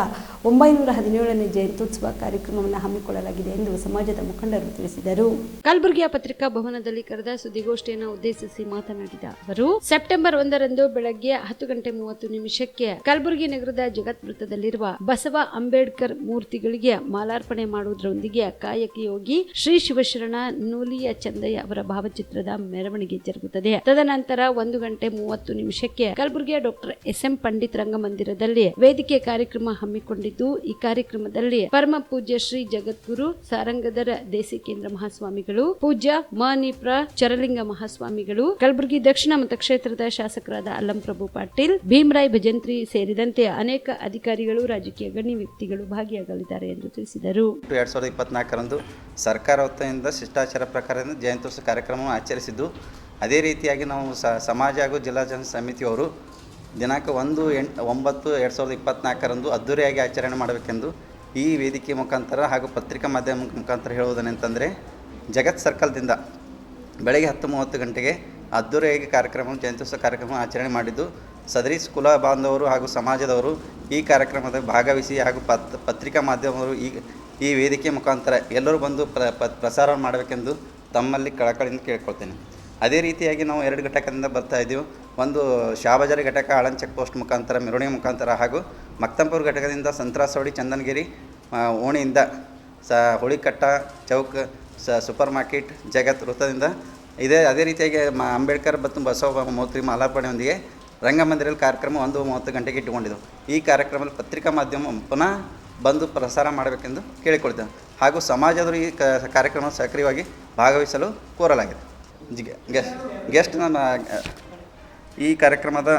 917ನೇ ಜಯಂತ್ಯುತ್ಸವ ಕಾರ್ಯಕ್ರಮವನ್ನು ಹಮ್ಮಿಕೊಳ್ಳಲಾಗಿದೆ ಎಂದು ಸಮಾಜದ ಮುಖಂಡರು ತಿಳಿಸಿದರು.
ಕಲಬುರಗಿಯ ಪತ್ರಿಕಾ ಭವನದಲ್ಲಿ ಕರೆದ ಸುದ್ದಿಗೋಷ್ಠಿಯನ್ನು ಉದ್ದೇಶಿಸಿ ಮಾತನಾಡಿದ ಅವರು, ಸೆಪ್ಟೆಂಬರ್ 1ರಂದು ಬೆಳಗ್ಗೆ 10:30 ಕಲಬುರಗಿ ನಗರದ ಜಗತ್ ವೃತ್ತದಲ್ಲಿರುವ ಬಸವ ಅಂಬೇಡ್ಕರ್ ಮೂರ್ತಿಗಳಿಗೆ ಮಾಲಾರ್ಪಣೆ ಮಾಡುವುದರೊಂದಿಗೆ ಕಾಯಕ ಯೋಗಿ ಶ್ರೀ ಶಿವಶರಣ ನೂಲಿಯ ಚಂದಯ್ಯ ಅವರ ಭಾವಚಿತ್ರದ ಮೆರವಣಿಗೆ ಜರುಗುತ್ತದೆ. ತದನಂತರ 1:30 ಕಲಬುರಗಿಯ ಡಾಕ್ಟರ್ SM ಪಂಡಿತ್ ರಂಗಮಂದಿರದಲ್ಲಿ ವೇದಿಕೆ ಕಾರ್ಯಕ್ರಮ ಹಮ್ಮಿಕೊಂಡಿದ್ದು, ಈ ಕಾರ್ಯಕ್ರಮದಲ್ಲಿ ಪರಮ ಪೂಜ್ಯ ಶ್ರೀ ಜಗದ್ಗುರು ಸಾರಂಗಧರ ದೇಸಿಕೇಂದ್ರ ಮಹಾಸ್ವಾಮಿಗಳು, ಪೂಜ್ಯ ಮನಿಪ್ರ ಚರಲಿಂಗ ಮಹಾಸ್ವಾಮಿಗಳು, ಕಲಬುರಗಿ ದಕ್ಷಿಣ ಮತಕ್ಷೇತ್ರದ ಶಾಸಕರಾದ ಅಲ್ಲಂ ಪ್ರಭು ಪಾಟೀಲ್, ಭೀಮರಾಯ್ ಭಜಂತ್ರಿ ಸೇರಿದಂತೆ ಅನೇಕ ಅಧಿಕಾರಿಗಳು, ರಾಜಕೀಯ ಗಣ್ಯ ವ್ಯಕ್ತಿಗಳು ಭಾಗಿಯಾಗಲಿದ್ದಾರೆ ಎಂದು ತಿಳಿಸಿದರು.
2024ರಂದು ಸರ್ಕಾರ ವತಿಯಿಂದ ಶಿಷ್ಟಾಚಾರ ಪ್ರಕಾರದಿಂದ ಜಯಂತ್ಯುತ್ಸವ ಕಾರ್ಯಕ್ರಮವನ್ನು ಆಚರಿಸಿದ್ದು, ಅದೇ ರೀತಿಯಾಗಿ ನಾವು ಸಮಾಜ ಹಾಗೂ ಜಿಲ್ಲಾ ಜನ ಸಮಿತಿಯವರು ದಿನಾಂಕ 1/9/2024ರಂದು ಅದ್ದೂರಿಯಾಗಿ ಆಚರಣೆ ಮಾಡಬೇಕೆಂದು ಈ ವೇದಿಕೆ ಮುಖಾಂತರ ಹಾಗೂ ಪತ್ರಿಕಾ ಮಾಧ್ಯಮ ಮುಖಾಂತರ ಹೇಳುವುದೇನೆಂತಂದರೆ, ಜಗತ್ ಸರ್ಕಲ್ದಿಂದ ಬೆಳಗ್ಗೆ 10:30 ಗಂಟೆಗೆ ಅದ್ದೂರಿಯಾಗಿ ಜಯಂತ್ಯುತ್ಸವ ಕಾರ್ಯಕ್ರಮ ಆಚರಣೆ ಮಾಡಿದ್ದು, ಸದರಿ ಕುಲ ಬಾಂಧವರು ಹಾಗೂ ಸಮಾಜದವರು ಈ ಕಾರ್ಯಕ್ರಮದಲ್ಲಿ ಭಾಗವಹಿಸಿ ಹಾಗೂ ಪತ್ರಿಕಾ ಮಾಧ್ಯಮದವರು ಈ ವೇದಿಕೆ ಮುಖಾಂತರ ಎಲ್ಲರೂ ಬಂದು ಪ್ರಸಾರ ಮಾಡಬೇಕೆಂದು ತಮ್ಮಲ್ಲಿ ಕಳಕಳಿಯಿಂದ ಕೇಳ್ಕೊಳ್ತೇನೆ. ಅದೇ ರೀತಿಯಾಗಿ ನಾವು 2 ಘಟಕದಿಂದ ಬರ್ತಾ ಇದ್ದೀವಿ. ಒಂದು ಶಾಬಜಾರಿ ಘಟಕ ಆಳಂದ್ ಚೆಕ್ ಪೋಸ್ಟ್ ಮುಖಾಂತರ, ಮೆರವಣಿಗೆ ಮುಖಾಂತರ, ಹಾಗೂ ಮಕ್ತಂಪುರ ಘಟಕದಿಂದ ಸಂತ್ರಾಸವಡಿ, ಚಂದನಗಿರಿ ಓಣಿಯಿಂದ ಹುಳಿಕಟ್ಟ ಚೌಕ್, ಸೂಪರ್ ಮಾರ್ಕೆಟ್, ಜಗತ್ ವೃತ್ತದಿಂದ ಅದೇ ರೀತಿಯಾಗಿ ಅಂಬೇಡ್ಕರ್ ಮತ್ತು ಬಸವ ಮೂರ್ತಿ ಮಾಲಾರ್ಪಣೆಯೊಂದಿಗೆ ರಂಗಮಂದಿರಲ್ಲಿ ಕಾರ್ಯಕ್ರಮ 1:30 ಗಂಟೆಗೆ ಇಟ್ಟುಕೊಂಡಿದ್ದೆವು. ಈ ಕಾರ್ಯಕ್ರಮದಲ್ಲಿ ಪತ್ರಿಕಾ ಮಾಧ್ಯಮ ಪುನಃ ಬಂದು ಪ್ರಸಾರ ಮಾಡಬೇಕೆಂದು ಕೇಳಿಕೊಳ್ತೇವೆ. ಹಾಗೂ ಸಮಾಜದವರು ಈ ಕಾರ್ಯಕ್ರಮ ಸಕ್ರಿಯವಾಗಿ ಭಾಗವಹಿಸಲು ಕೋರಲಾಗಿದೆ. ಗೆಸ್ಟ್ ನಮ್ಮ ಈ ಕಾರ್ಯಕ್ರಮದ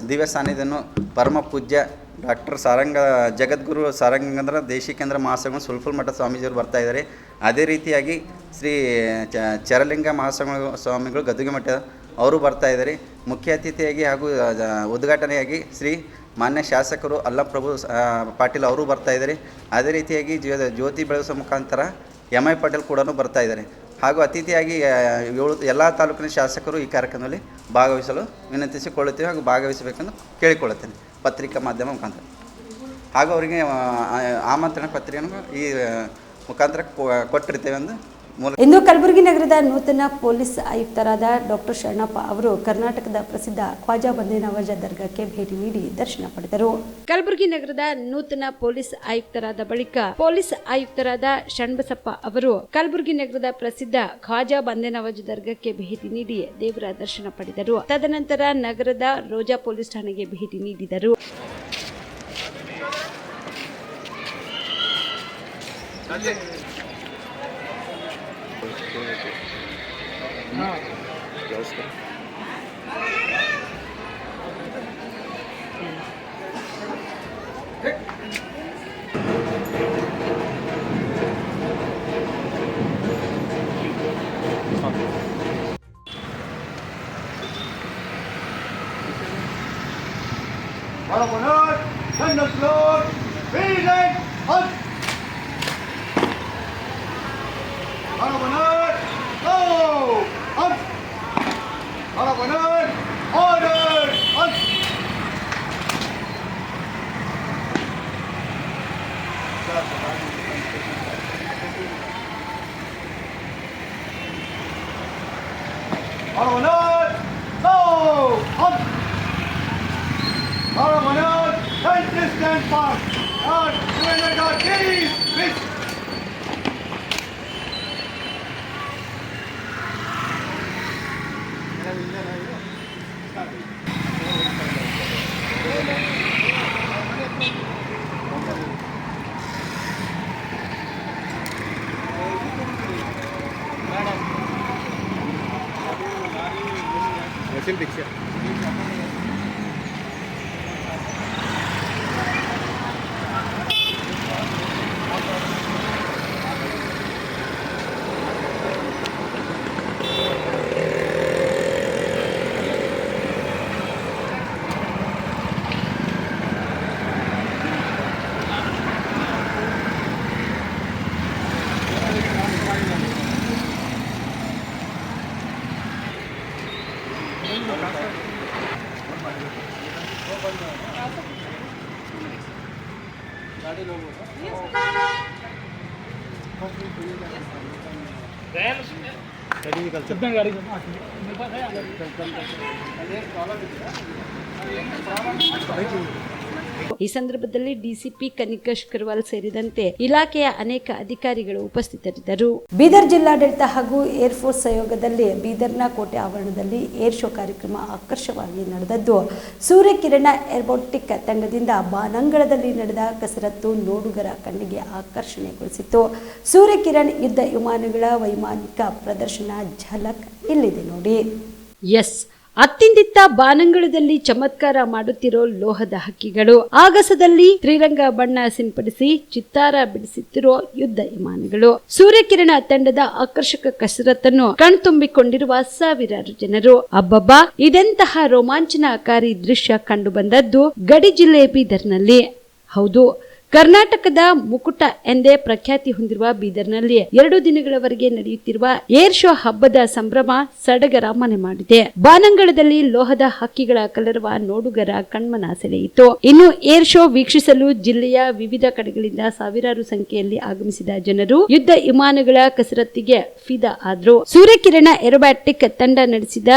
ದಿವ್ಯ ಸಾನ್ನಿಧ್ಯವನ್ನು ಪರಮ ಪೂಜ್ಯ ಡಾಕ್ಟರ್ ಜಗದ್ಗುರು ಸಾರಂಗಧರ ದೇಶಿಕೇಂದ್ರ ಮಹಾಸ್ವಾಮಿಗಳು ಸುಲ್ಫುಲ್ ಮಠ ಸ್ವಾಮೀಜಿಯವರು ಬರ್ತಾ ಇದ್ದಾರೆ. ಅದೇ ರೀತಿಯಾಗಿ ಶ್ರೀ ಚರಲಿಂಗ ಮಹಾಸ್ವಾಮಿಗಳು ಗದ್ದುಗೆ ಮಠ ಅವರು ಬರ್ತಾ ಇದ್ದಾರೆ. ಮುಖ್ಯ ಅತಿಥಿಯಾಗಿ ಹಾಗೂ ಉದ್ಘಾಟನೆಯಾಗಿ ಶ್ರೀ ಮಾನ್ಯ ಶಾಸಕರು ಅಲ್ಲಂ ಪ್ರಭು ಪಾಟೀಲ್ ಅವರು ಬರ್ತಾ ಇದ್ದಾರೆ. ಅದೇ ರೀತಿಯಾಗಿ ಜ್ಯೋತಿ ಬೆಳಗಿಸೋ ಮುಖಾಂತರ MI ಪಾಟೀಲ್ ಕೂಡ ಬರ್ತಾ ಇದ್ದಾರೆ. ಹಾಗೂ ಅತಿಥಿಯಾಗಿ ಎಲ್ಲ ತಾಲೂಕಿನ ಶಾಸಕರು ಈ ಕಾರ್ಯಕ್ರಮದಲ್ಲಿ ಭಾಗವಹಿಸಲು ವಿನಂತಿಸಿಕೊಳ್ಳುತ್ತೇವೆ ಹಾಗೂ ಭಾಗವಹಿಸಬೇಕೆಂದು ಕೇಳಿಕೊಳ್ಳುತ್ತೇನೆ ಪತ್ರಿಕಾ ಮಾಧ್ಯಮ ಮುಖಾಂತರ. ಹಾಗೂ ಅವರಿಗೆ ಆಮಂತ್ರಣ ಪತ್ರಿಕೆಯನ್ನು ಈ ಮುಖಾಂತರ ಕೊಟ್ಟಿರ್ತೇವೆ ಎಂದು
ಇಂದು ಕಲಬುರಗಿ ನಗರದ ನೂತನ ಪೊಲೀಸ್ ಆಯುಕ್ತರಾದ ಡಾಕ್ಟರ್ ಶರಣಪ್ಪ ಅವರು ಕರ್ನಾಟಕದ ಪ್ರಸಿದ್ಧ ಖ್ವಾಜಾ ಬಂದೇ ನವಾಜ ದರ್ಗಾಕ್ಕೆ ಭೇಟಿ ನೀಡಿ ದರ್ಶನ ಪಡೆದರು.
ಕಲಬುರಗಿ ನಗರದ ನೂತನ ಪೊಲೀಸ್ ಆಯುಕ್ತರಾದ ಬಳಿಕ ಪೊಲೀಸ್ ಆಯುಕ್ತರಾದ ಶರಣಬಸಪ್ಪ ಅವರು ಕಲಬುರಗಿ ನಗರದ ಪ್ರಸಿದ್ಧ ಖ್ವಾಜಾ ಬಂದೇ ನವಾಜ್ ದರ್ಗಾಕ್ಕೆ ಭೇಟಿ ನೀಡಿ ದೇವರ ದರ್ಶನ ಪಡೆದರು. ತದನಂತರ ನಗರದ ರೋಜಾ ಪೊಲೀಸ್ ಠಾಣೆಗೆ ಭೇಟಿ ನೀಡಿದರು.
Oh!
ಈ ಸಂದರ್ಭದಲ್ಲಿ ಡಿಸಿಪಿ ಕನಿಕೇಶ್ ಕರ್ವಾಲ್ ಸೇರಿದಂತೆ ಇಲಾಖೆಯ ಅನೇಕ ಅಧಿಕಾರಿಗಳು ಉಪಸ್ಥಿತರಿದ್ದರು.
ಬೀದರ್ ಜಿಲ್ಲಾಡಳಿತ ಹಾಗೂ ಏರ್ಫೋರ್ಸ್ ಸಹಯೋಗದಲ್ಲಿ ಬೀದರ್ನ ಕೋಟೆ ಆವರಣದಲ್ಲಿ ಏರ್ ಶೋ ಕಾರ್ಯಕ್ರಮ ಆಕರ್ಷವಾಗಿ ನಡೆದದ್ದು. ಸೂರ್ಯಕಿರಣ ಏರೋಬಾಟಿಕ್ ತಂಡದಿಂದ ಬಾನಂಗಳದಲ್ಲಿ ನಡೆದ ಕಸರತ್ತು ನೋಡುಗರ ಕಣ್ಣಿಗೆ ಆಕರ್ಷಣೆಗೊಳಿಸಿತು. ಸೂರ್ಯಕಿರಣ್ ಯುದ್ಧ ವಿಮಾನಗಳ ವೈಮಾನಿಕ ಪ್ರದರ್ಶನ ಝಲಕ್ ಇಲ್ಲಿದೆ ನೋಡಿ.
ಎಸ್, ಅತ್ತಿಂದಿತ್ತ ಬಾನಂಗಳದಲ್ಲಿ ಚಮತ್ಕಾರ ಮಾಡುತ್ತಿರೋ ಲೋಹದ ಹಕ್ಕಿಗಳು, ಆಗಸದಲ್ಲಿ ತ್ರಿರಂಗ ಬಣ್ಣ ಸಿಂಪಡಿಸಿ ಚಿತ್ತಾರ ಬಿಡಿಸುತ್ತಿರೋ ಯುದ್ಧ ವಿಮಾನಗಳು, ಸೂರ್ಯಕಿರಣ ತಂಡದ ಆಕರ್ಷಕ ಕಸರತ್ತನ್ನು ಕಣ್ತುಂಬಿಕೊಂಡಿರುವ ಸಾವಿರಾರು ಜನರು. ಅಬ್ಬಬ್ಬಾ, ಇದೆಂತಹ ರೋಮಾಂಚನಕಾರಿ ದೃಶ್ಯ ಕಂಡು ಬಂದದ್ದು ಗಡಿ ಜಿಲ್ಲೆ ಬೀದರ್ನಲ್ಲಿ. ಹೌದು, ಕರ್ನಾಟಕದ ಮುಕುಟ ಎಂದೇ ಪ್ರಖ್ಯಾತಿ ಹೊಂದಿರುವ ಬೀದರ್ನಲ್ಲಿ 2 ದಿನಗಳವರೆಗೆ ನಡೆಯುತ್ತಿರುವ ಏರ್ ಶೋ ಹಬ್ಬದ ಸಂಭ್ರಮ ಸಡಗರ ಮನೆ ಮಾಡಿದೆ. ಬಾನಂಗಳದಲ್ಲಿ ಲೋಹದ ಹಕ್ಕಿಗಳ ಕಲರವ ನೋಡುಗರ ಕಣ್ಮನ ಸೆಳೆಯಿತು. ಇನ್ನು ಏರ್ ಶೋ ವೀಕ್ಷಿಸಲು ಜಿಲ್ಲೆಯ ವಿವಿಧ ಕಡೆಗಳಿಂದ ಸಾವಿರಾರು ಸಂಖ್ಯೆಯಲ್ಲಿ ಆಗಮಿಸಿದ ಜನರು ಯುದ್ಧ ವಿಮಾನಗಳ ಕಸರತ್ತಿಗೆ ಫಿದಾ ಆದ್ರು. ಸೂರ್ಯಕಿರಣ ಏರೋಬ್ಯಾಟಿಕ್ ತಂಡ ನಡೆಸಿದ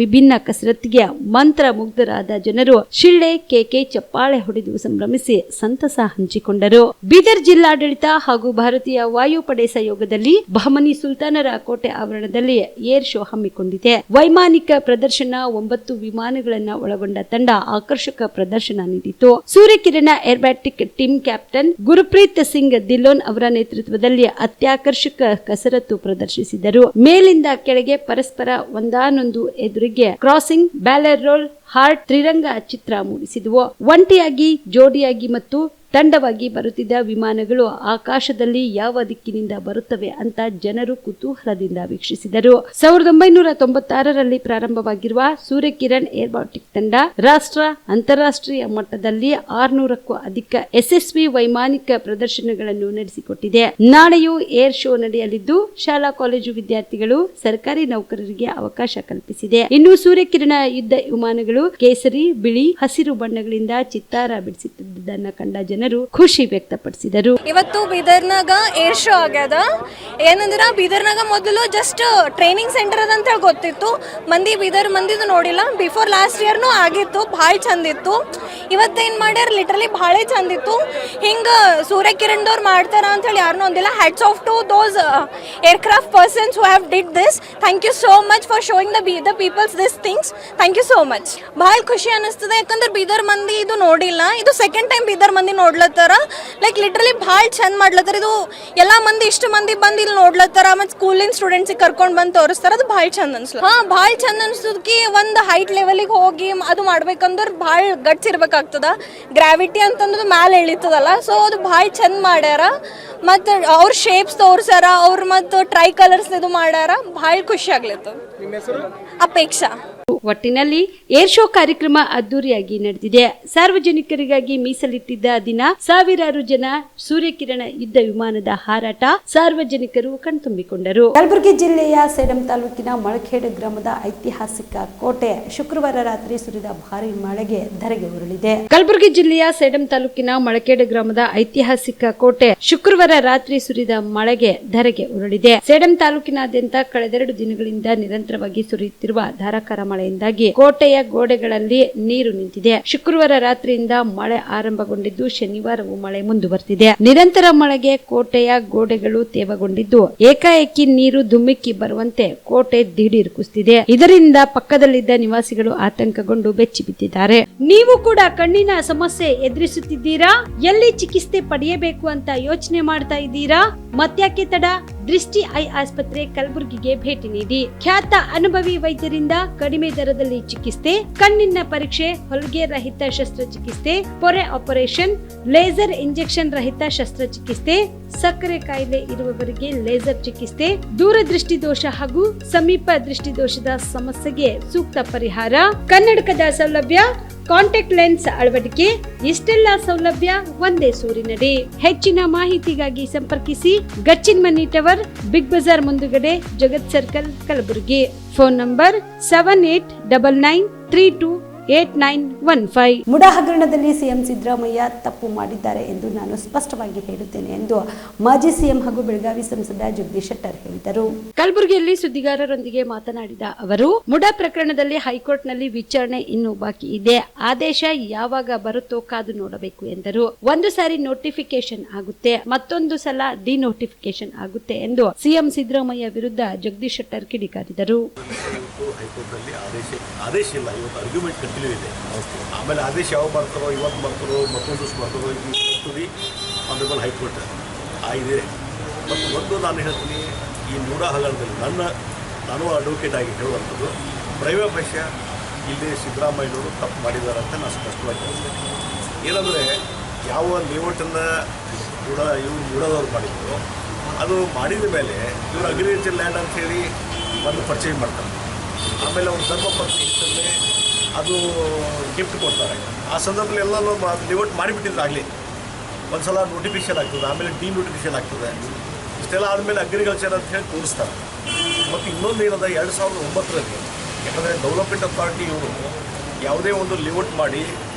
ವಿಭಿನ್ನ ಕಸರತ್ತಿಗೆ ಮಂತ್ರ ಮುಗ್ಧರಾದ ಜನರು ಶಿಳ್ಳೆ, ಕೇಕೆ, ಚಪ್ಪಾಳೆ ಹೊಡೆದು ಸಂಭ್ರಮಿಸಿ ಸಂತಸ ಹಂಚಿಕೊಂಡರು. ಬೀದರ್ ಜಿಲ್ಲಾಡಳಿತ ಹಾಗೂ ಭಾರತೀಯ ವಾಯುಪಡೆ ಸಹಯೋಗದಲ್ಲಿ ಬಹಮನಿ ಸುಲ್ತಾನರ ಕೋಟೆ ಆವರಣದಲ್ಲಿ ಏರ್ ಶೋ ಹಮ್ಮಿಕೊಂಡಿದೆ. ವೈಮಾನಿಕ ಪ್ರದರ್ಶನ 9 ವಿಮಾನಗಳನ್ನ ಒಳಗೊಂಡ ತಂಡ ಆಕರ್ಷಕ ಪ್ರದರ್ಶನ ನೀಡಿತು. ಸೂರ್ಯಕಿರಣ ಏರ್ಬ್ಯಾಟಿಕ್ ಟೀಮ್ ಕ್ಯಾಪ್ಟನ್ ಗುರುಪ್ರೀತ್ ಸಿಂಗ್ ಧಿಲ್ಲೋನ್ ಅವರ ನೇತೃತ್ವದಲ್ಲಿ ಅತ್ಯಾಕರ್ಷಕ ಕಸರತ್ತು ಪ್ರದರ್ಶಿಸಿದರು. ಮೇಲಿಂದ ಕೆಳಗೆ ಪರಸ್ಪರ ಒಂದಾನೊಂದು ಎದುರಿಗೆ ಕ್ರಾಸಿಂಗ್, ಬ್ಯಾಲರ್ ರೋಲ್, ಹಾರ್ಟ್, ತ್ರಿರಂಗ ಚಿತ್ರ ಮೂಡಿಸಿದವು. ಒಂಟಿಯಾಗಿ, ಜೋಡಿಯಾಗಿ ಮತ್ತು ತಂಡವಾಗಿ ಬರುತ್ತಿದ್ದ ವಿಮಾನಗಳು ಆಕಾಶದಲ್ಲಿ ಯಾವ ದಿಕ್ಕಿನಿಂದ ಬರುತ್ತವೆ ಅಂತ ಜನರು ಕುತೂಹಲದಿಂದ ವೀಕ್ಷಿಸಿದರು. 1996ರಲ್ಲಿ ಪ್ರಾರಂಭವಾಗಿರುವ ಸೂರ್ಯಕಿರಣ್ ಏರೋಬಾಟಿಕ್ ತಂಡ ರಾಷ್ಟ್ರ, ಅಂತಾರಾಷ್ಟ್ರೀಯ ಮಟ್ಟದಲ್ಲಿ 600ಕ್ಕೂ ಅಧಿಕ ಯಶಸ್ವಿ ವೈಮಾನಿಕ ಪ್ರದರ್ಶನಗಳನ್ನು ನಡೆಸಿಕೊಟ್ಟಿದೆ. ನಾಳೆಯೂ ಏರ್ ಶೋ ನಡೆಯಲಿದ್ದು ಶಾಲಾ ಕಾಲೇಜು ವಿದ್ಯಾರ್ಥಿಗಳು, ಸರ್ಕಾರಿ ನೌಕರರಿಗೆ ಅವಕಾಶ ಕಲ್ಪಿಸಿದೆ. ಇನ್ನು ಸೂರ್ಯಕಿರಣ ಯುದ್ಧ ವಿಮಾನಗಳು ಕೇಸರಿ, ಬಿಳಿ, ಹಸಿರು ಬಣ್ಣಗಳಿಂದ ಚಿತ್ತಾರ ಬಿಡಿಸುತ್ತಿದ್ದುದನ್ನು ಕಂಡ ಜನರು ಖುಷಿ ವ್ಯಕ್ತಪಡಿಸಿದರು.
ಇವತ್ತು ಬೀದರ್ನಾಗ ಏರ್ ಶೋ ಆಗ್ಯದ. ಏನಂದ್ರ ಬೀದರ್ನಾಗ ಮೊದಲು ಜಸ್ಟ್ ಟ್ರೈನಿಂಗ್ ಸೆಂಟರ್ ಅದ ಅಂತ ಹೇಳಿ ಗೊತ್ತಿತ್ತು. ಬೀದರ್ ಮಂದಿದು ನೋಡಿಲ್ಲ. ಬಿಫೋರ್ ಲಾಸ್ಟ್ ಇಯರ್ನು ಆಗಿತ್ತು, ಭಾಳ ಚಂದ ಇತ್ತು. ಇವತ್ತೇನ್ ಮಾಡ್ಯಾರ, ಲಿಟ್ರಲಿ ಭಾಳ ಚಂದ ಇತ್ತು. ಹಿಂಗ ಸೂರ್ಯಕಿರಣದವ್ರು ಮಾಡ್ತಾರ ಅಂತ ಹೇಳಿ ಯಾರನ್ನೂ ಒಂದಿಲ್ಲ. Hats off to those aircraft persons who have did this. Thank you so much for showing the peoples this things. Thank you so much. ಭಾಳ ಖುಷಿ ಅನಿಸ್ತದೆ, ಯಾಕಂದ್ರೆ ಬೀದರ್ ಮಂದಿ ಇದು ನೋಡಿಲ್ಲ. ಇದು ಸೆಕೆಂಡ್ ಟೈಮ್ ಬೀದರ್ ಮಂದಿ ನೋಡ್ಲತ್ತಾರ. ಲೈಕ್ ಲಿಟ್ರಲಿ ಭಾಳ ಚಂದ ಮಾಡ್ಲತ್ತಾರ. ಇದು ಎಲ್ಲಾ ಮಂದಿ ಇಷ್ಟು ಮಂದಿ ಬಂದು ಇಲ್ಲಿ ನೋಡ್ಲತ್ತಾರ. ಮತ್ತು ಸ್ಕೂಲಿನ ಸ್ಟೂಡೆಂಟ್ಸಿಗೆ ಕರ್ಕೊಂಡು ಬಂದು ತೋರಿಸ್ತಾರ. ಅದು ಭಾಳ ಚಂದ ಅನ್ಸ್ಲ. ಭಾಳ ಚಂದ ಅನ್ಸೋದಕ್ಕೆ ಒಂದು ಹೈಟ್ ಲೆವೆಲಿಗೆ ಹೋಗಿ ಅದು ಮಾಡ್ಬೇಕಂದ್ರೆ ಭಾಳ ಗಟ್ಸ್ ಇರ್ಬೇಕಾಗ್ತದ. ಗ್ರಾವಿಟಿ ಅಂತಂದ್ರೆ ಮ್ಯಾಲೆ ಎಳಿತದಲ್ಲ. ಸೊ ಅದು ಭಾಳ ಚಂದ ಮಾಡ್ಯಾರ. ಮತ್ತು ಅವ್ರ ಶೇಪ್ಸ್ ತೋರ್ಸಾರ. ಅವ್ರು ಮತ್ತು ಟ್ರೈ ಕಲರ್ಸ್ ಇದು ಮಾಡ್ಯಾರ. ಭಾಳ ಖುಷಿ ಆಗ್ಲತ್ತ. ಅಪೇಕ್ಷಾ.
ಒಟ್ಟಿನಲ್ಲಿ ಏರ್ ಶೋ ಕಾರ್ಯಕ್ರಮ ಅದ್ದೂರಿಯಾಗಿ ನಡೆದಿದೆ. ಸಾರ್ವಜನಿಕರಿಗಾಗಿ ಮೀಸಲಿಟ್ಟಿದ್ದ ದಿನ ಸಾವಿರಾರು ಜನ ಸೂರ್ಯಕಿರಣ ಯುದ್ಧ ವಿಮಾನದ ಹಾರಾಟ ಸಾರ್ವಜನಿಕರು ಕಣ್ತುಂಬಿಕೊಂಡರು.
ಕಲಬುರಗಿ ಜಿಲ್ಲೆಯ ಸೇಡಂ ತಾಲೂಕಿನ ಮಳಖೇಡ್ ಗ್ರಾಮದ ಐತಿಹಾಸಿಕ ಕೋಟೆ ಶುಕ್ರವಾರ ರಾತ್ರಿ ಸುರಿದ ಭಾರೀ ಮಳೆಗೆ ಧರೆಗೆ ಉರುಳಿದೆ.
ಕಲಬುರಗಿ ಜಿಲ್ಲೆಯ ಸೇಡಂ ತಾಲೂಕಿನ ಮಳಖೇಡ್ ಗ್ರಾಮದ ಐತಿಹಾಸಿಕ ಕೋಟೆ ಶುಕ್ರವಾರ ರಾತ್ರಿ ಸುರಿದ ಮಳೆಗೆ ಧರೆಗೆ ಉರುಳಿದೆ. ಸೇಡಂ ತಾಲೂಕಿನಾದ್ಯಂತ ಕಳೆದೆರಡು ದಿನಗಳಿಂದ ನಿರಂತರವಾಗಿ ಸುರಿಯುತ್ತಿರುವ ಧಾರಾಕಾರ ಮಳೆಯಿಂದಾಗಿ ಕೋಟೆಯ ಗೋಡೆಗಳಲ್ಲಿ ನೀರು ನಿಂತಿದೆ. ಶುಕ್ರವಾರ ರಾತ್ರಿಯಿಂದ ಮಳೆ ಆರಂಭಗೊಂಡಿದ್ದು ಶನಿವಾರವೂ ಮಳೆ ಮುಂದುವರೆದಿದೆ. ನಿರಂತರ ಮಳೆಗೆ ಕೋಟೆಯ ಗೋಡೆಗಳು ತೇವಗೊಂಡಿದ್ದು ಏಕಾಏಕಿ ನೀರು ಧುಮ್ಮಿಕ್ಕಿ ಬರುವಂತೆ ಕೋಟೆ ದಿಢೀರ್ ಕುಸಿದಿದೆ. ಇದರಿಂದ ಪಕ್ಕದಲ್ಲಿದ್ದ ನಿವಾಸಿಗಳು ಆತಂಕಗೊಂಡು ಬೆಚ್ಚಿ ಬಿದ್ದಿದ್ದಾರೆ. ನೀವು ಕೂಡ ಕಣ್ಣಿನ ಸಮಸ್ಯೆ ಎದುರಿಸುತ್ತಿದ್ದೀರಾ? ಎಲ್ಲಿ ಚಿಕಿತ್ಸೆ ಪಡೆಯಬೇಕು ಅಂತ ಯೋಚನೆ ಮಾಡ್ತಾ ಇದ್ದೀರಾ? ಮತ್ಯಾಕೆ ತಡ? ದೃಷ್ಟಿ ಐ ಆಸ್ಪತ್ರೆ ಕಲಬುರಗಿಗೆ ಭೇಟಿ ನೀಡಿ. ಖ್ಯಾತ ಅನುಭವಿ ವೈದ್ಯರಿಂದ ಕಡಿಮೆ ದರದಲ್ಲಿ ಚಿಕಿತ್ಸೆ, ಕಣ್ಣಿನ ಪರೀಕ್ಷೆ, ಹೊಲಿಗೆ ರಹಿತ ಶಸ್ತ್ರಚಿಕಿತ್ಸೆ, ಪೊರೆ ಆಪರೇಷನ್, ಲೇಸರ್ ಇಂಜೆಕ್ಷನ್ ರಹಿತ ಶಸ್ತ್ರಚಿಕಿತ್ಸೆ, ಸಕ್ಕರೆ ಕಾಯಿಲೆ ಇರುವವರಿಗೆ ಲೇಸರ್ ಚಿಕಿತ್ಸೆ, ದೂರದೃಷ್ಟಿ ದೋಷ ಹಾಗೂ ಸಮೀಪ ದೃಷ್ಟಿ ದೋಷದ ಸಮಸ್ಯೆಗೆ ಸೂಕ್ತ ಪರಿಹಾರ, ಕನ್ನಡಕದ ಸೌಲಭ್ಯ, ಕಾಂಟ್ಯಾಕ್ಟ್ ಲೆನ್ಸ್ ಅಳವಡಿಕೆ, ಇಷ್ಟೆಲ್ಲ ಸೌಲಭ್ಯ ಒಂದೇ ಸೂರಿನಡಿ. ಹೆಚ್ಚಿನ ಮಾಹಿತಿಗಾಗಿ ಸಂಪರ್ಕಿಸಿ Gachchin Mani Tower, Big Bazaar ಮುಂದುಗಡೆ, Jagat Circle, Kalaburagi. Phone number 7899328915.
MUDA ಹಗರಣದಲ್ಲಿ ಸಿಎಂ ಸಿದ್ದರಾಮಯ್ಯ ತಪ್ಪು ಮಾಡಿದ್ದಾರೆ ಎಂದು ನಾನು ಸ್ಪಷ್ಟವಾಗಿ ಹೇಳುತ್ತೇನೆ ಎಂದು ಮಾಜಿ ಸಿಎಂ ಹಾಗೂ ಬೆಳಗಾವಿ ಸಂಸದ ಜಗದೀಶ್ ಶೆಟ್ಟರ್ ಹೇಳಿದರು.
ಕಲಬುರಗಿಯಲ್ಲಿ ಸುದ್ದಿಗಾರರೊಂದಿಗೆ ಮಾತನಾಡಿದ ಅವರು, ಮುಡಾ ಪ್ರಕರಣದಲ್ಲಿ ಹೈಕೋರ್ಟ್ನಲ್ಲಿ ವಿಚಾರಣೆ ಇನ್ನೂ ಬಾಕಿ ಇದೆ. ಆದೇಶ ಯಾವಾಗ ಬರುತ್ತೋ ಕಾದು ನೋಡಬೇಕು ಎಂದರು. ಒಂದು ಸಾರಿ ನೋಟಿಫಿಕೇಶನ್ ಆಗುತ್ತೆ, ಮತ್ತೊಂದು ಸಲ ಡಿನೋಟಿಫಿಕೇಶನ್ ಆಗುತ್ತೆ ಎಂದು ಸಿಎಂ ಸಿದ್ದರಾಮಯ್ಯ ವಿರುದ್ಧ ಜಗದೀಶ್ ಶೆಟ್ಟರ್ ಕಿಡಿಕಾರಿದರು.
ಆದೇಶ ಇಲ್ಲ, ಇವತ್ತು ಆರ್ಗ್ಯುಮೆಂಟ್ ಕಂಟಿನ್ಯೂ ಇದೆ. ಆಮೇಲೆ ಆದೇಶ ಯಾವಾಗ ಬರ್ತಾರೋ, ಇವತ್ತು ಬರ್ತಾರೋ, ಮತ್ತೊಂದು ದಿವಸ ಬರ್ತಾರೋ, ಇದು ಆನರೇಬಲ್ ಹೈಕೋರ್ಟ್ ಇದೆ. ಮತ್ತು ಒಂದು ನಾನು ಹೇಳ್ತೀನಿ, ಈ ಮುಡಾ ಹಗರಣದಲ್ಲಿ ನಾನು ಅಡ್ವೊಕೇಟ್ ಆಗಿ ಹೇಳುವಂಥದ್ದು, ಪ್ರೈವೇಟ್ ಪಕ್ಷ ಇಲ್ಲಿ ಸಿದ್ದರಾಮಯ್ಯನವರು ತಪ್ಪು ಮಾಡಿದ್ದಾರೆ ಅಂತ ನಾನು ಸ್ಪಷ್ಟವಾಗಿ ಹೇಳ್ತೀನಿ. ಏನಂದರೆ, ಯಾವ ಲೇಔಟನ್ನು ಇವರು ಮುಡಾದವ್ರು ಮಾಡಿದ್ರು, ಅದು ಮಾಡಿದ ಮೇಲೆ ಇವರು ಅಗ್ರಿಕಲ್ಚರ್ ಲ್ಯಾಂಡ್ ಅಂಥೇಳಿ ಒಂದು ಪರ್ಚೇಸ್ ಮಾಡ್ತಾರೆ. ಆಮೇಲೆ ಅವ್ರ ಧರ್ಮಪತ್ನಿ ಅದು ಗಿಫ್ಟ್ ಕೊಡ್ತಾರೆ. ಆ ಸಂದರ್ಭದಲ್ಲಿ ಎಲ್ಲನೂ ಲೇಔಟ್ ಮಾಡಿಬಿಟ್ಟಿದ್ರೆ ಆಗಲಿ, ಒಂದು ಸಲ ನೋಟಿಫಿಕೇಷನ್ ಆಗ್ತದೆ, ಆಮೇಲೆ ಡಿನೋಟಿಫಿಕೇಷನ್ ಆಗ್ತದೆ. ಇಷ್ಟೆಲ್ಲ ಆದಮೇಲೆ ಅಗ್ರಿಕಲ್ಚರ್ ಅಂತ ಹೇಳಿ ತೋರಿಸ್ತಾರೆ. ಮತ್ತು ಇನ್ನೊಂದು ಏನದ, 2009ರಲ್ಲಿ ಯಾಕಂದರೆ ಡೆವಲಪ್ಮೆಂಟ್ ಅಥಾರಿಟಿ ಇವರು ಯಾವುದೇ ಒಂದು ಲೇಔಟ್ ಮಾಡಿ